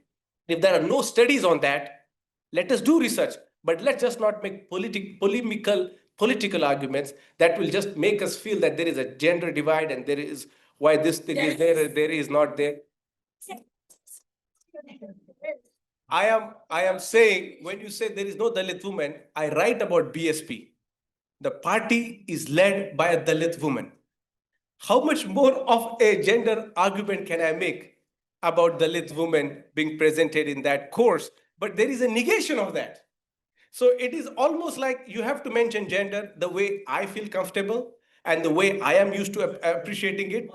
if there are no studies on that, let us do research, but let's just not make political arguments that will just make us feel that there is a gender divide and there is why this thing is there is not there. I am saying, when you say there is no Dalit woman, I write about BSP. The party is led by a Dalit woman. How much more of a gender argument can I make about Dalit women being presented in that course? But there is a negation of that. So it is almost like you have to mention gender the way I feel comfortable and the way I am used to appreciating it.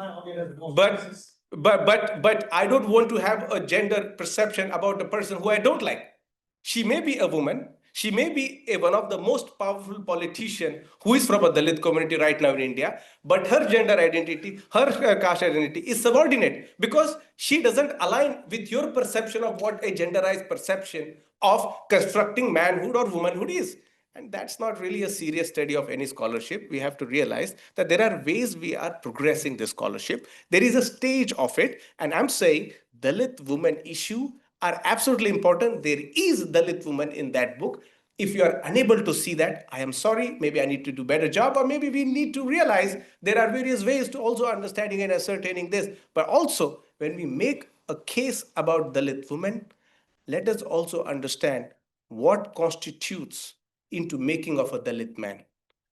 But I don't want to have a gender perception about a person who I don't like. She may be a woman. She may be one of the most powerful politicians who is from a Dalit community right now in India, but her gender identity, her caste identity is subordinate because she doesn't align with your perception of what a genderized perception of constructing manhood or womanhood is. And that's not really a serious study of any scholarship. We have to realize that there are ways we are progressing this scholarship. There is a stage of it. And I'm saying Dalit women issue are absolutely important. There is Dalit woman in that book. If you are unable to see that, I am sorry, maybe I need to do a better job, or maybe we need to realize there are various ways to also understanding and ascertaining this. But also, when we make a case about Dalit women, let us also understand what constitutes into making of a Dalit man.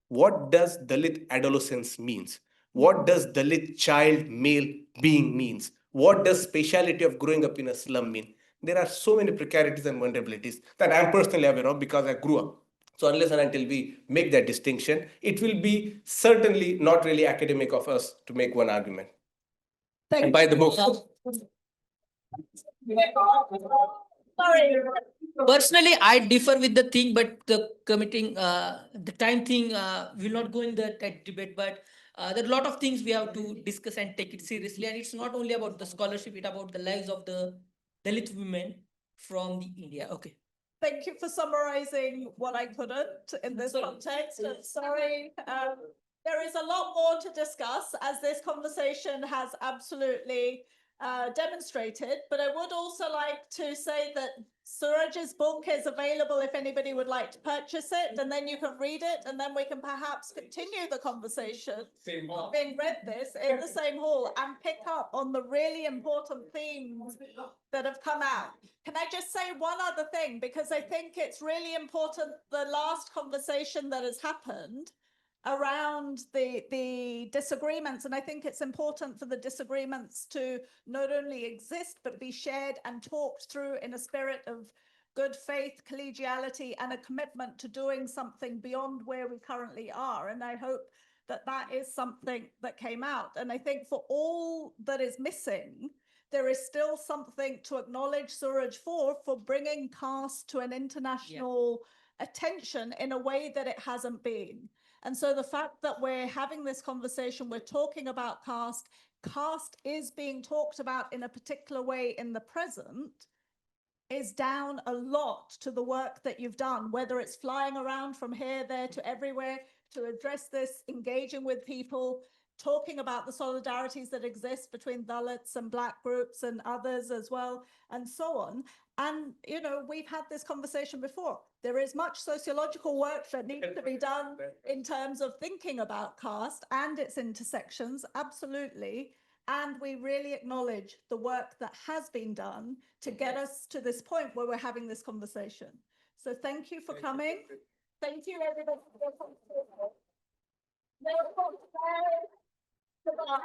What does Dalit adolescence means? What does Dalit child male being means? What does speciality of growing up in a slum mean? There are so many precarities and vulnerabilities that I'm personally aware of because I grew up. So unless and until we make that distinction, it will be certainly not really academic of us to make one argument. And buy the book. Sorry. Personally, I differ with the thing, but the committing, the time thing, will not go in that debate, but there are a lot of things we have to discuss and take it seriously. And it's not only about the scholarship, it's about the lives of the Dalit women from the India. Okay. Thank you for summarizing what I couldn't in this context. I'm sorry. There is a lot more to discuss, as this conversation has absolutely demonstrated, but I would also like to say that Suraj's book is available if anybody would like to purchase it, and then you can read it, and then we can perhaps continue the conversation having read this in the same hall and pick up on the really important themes that have come out. Can I just say one other thing, because I think it's really important, the last conversation that has happened around the disagreements, and I think it's important for the disagreements to not only exist but be shared and talked through in a spirit of good faith, collegiality, and a commitment to doing something beyond where we currently are. And I hope that that is something that came out. And I think for all that is missing, there is still something to acknowledge Suraj for bringing caste to an international attention in a way that it hasn't been. And so the fact that we're having this conversation, we're talking about caste, caste is being talked about in a particular way in the present, is down a lot to the work that you've done, whether it's flying around from here, there to everywhere to address this, engaging with people, talking about the solidarities that exist between Dalits and Black groups and others as well, and so on. And, you know, we've had this conversation before. There is much sociological work that needs to be done in terms of thinking about caste and its intersections, absolutely. And we really acknowledge the work that has been done to get us to this point where we're having this conversation. So thank you for coming. Thank you, everybody. Goodbye.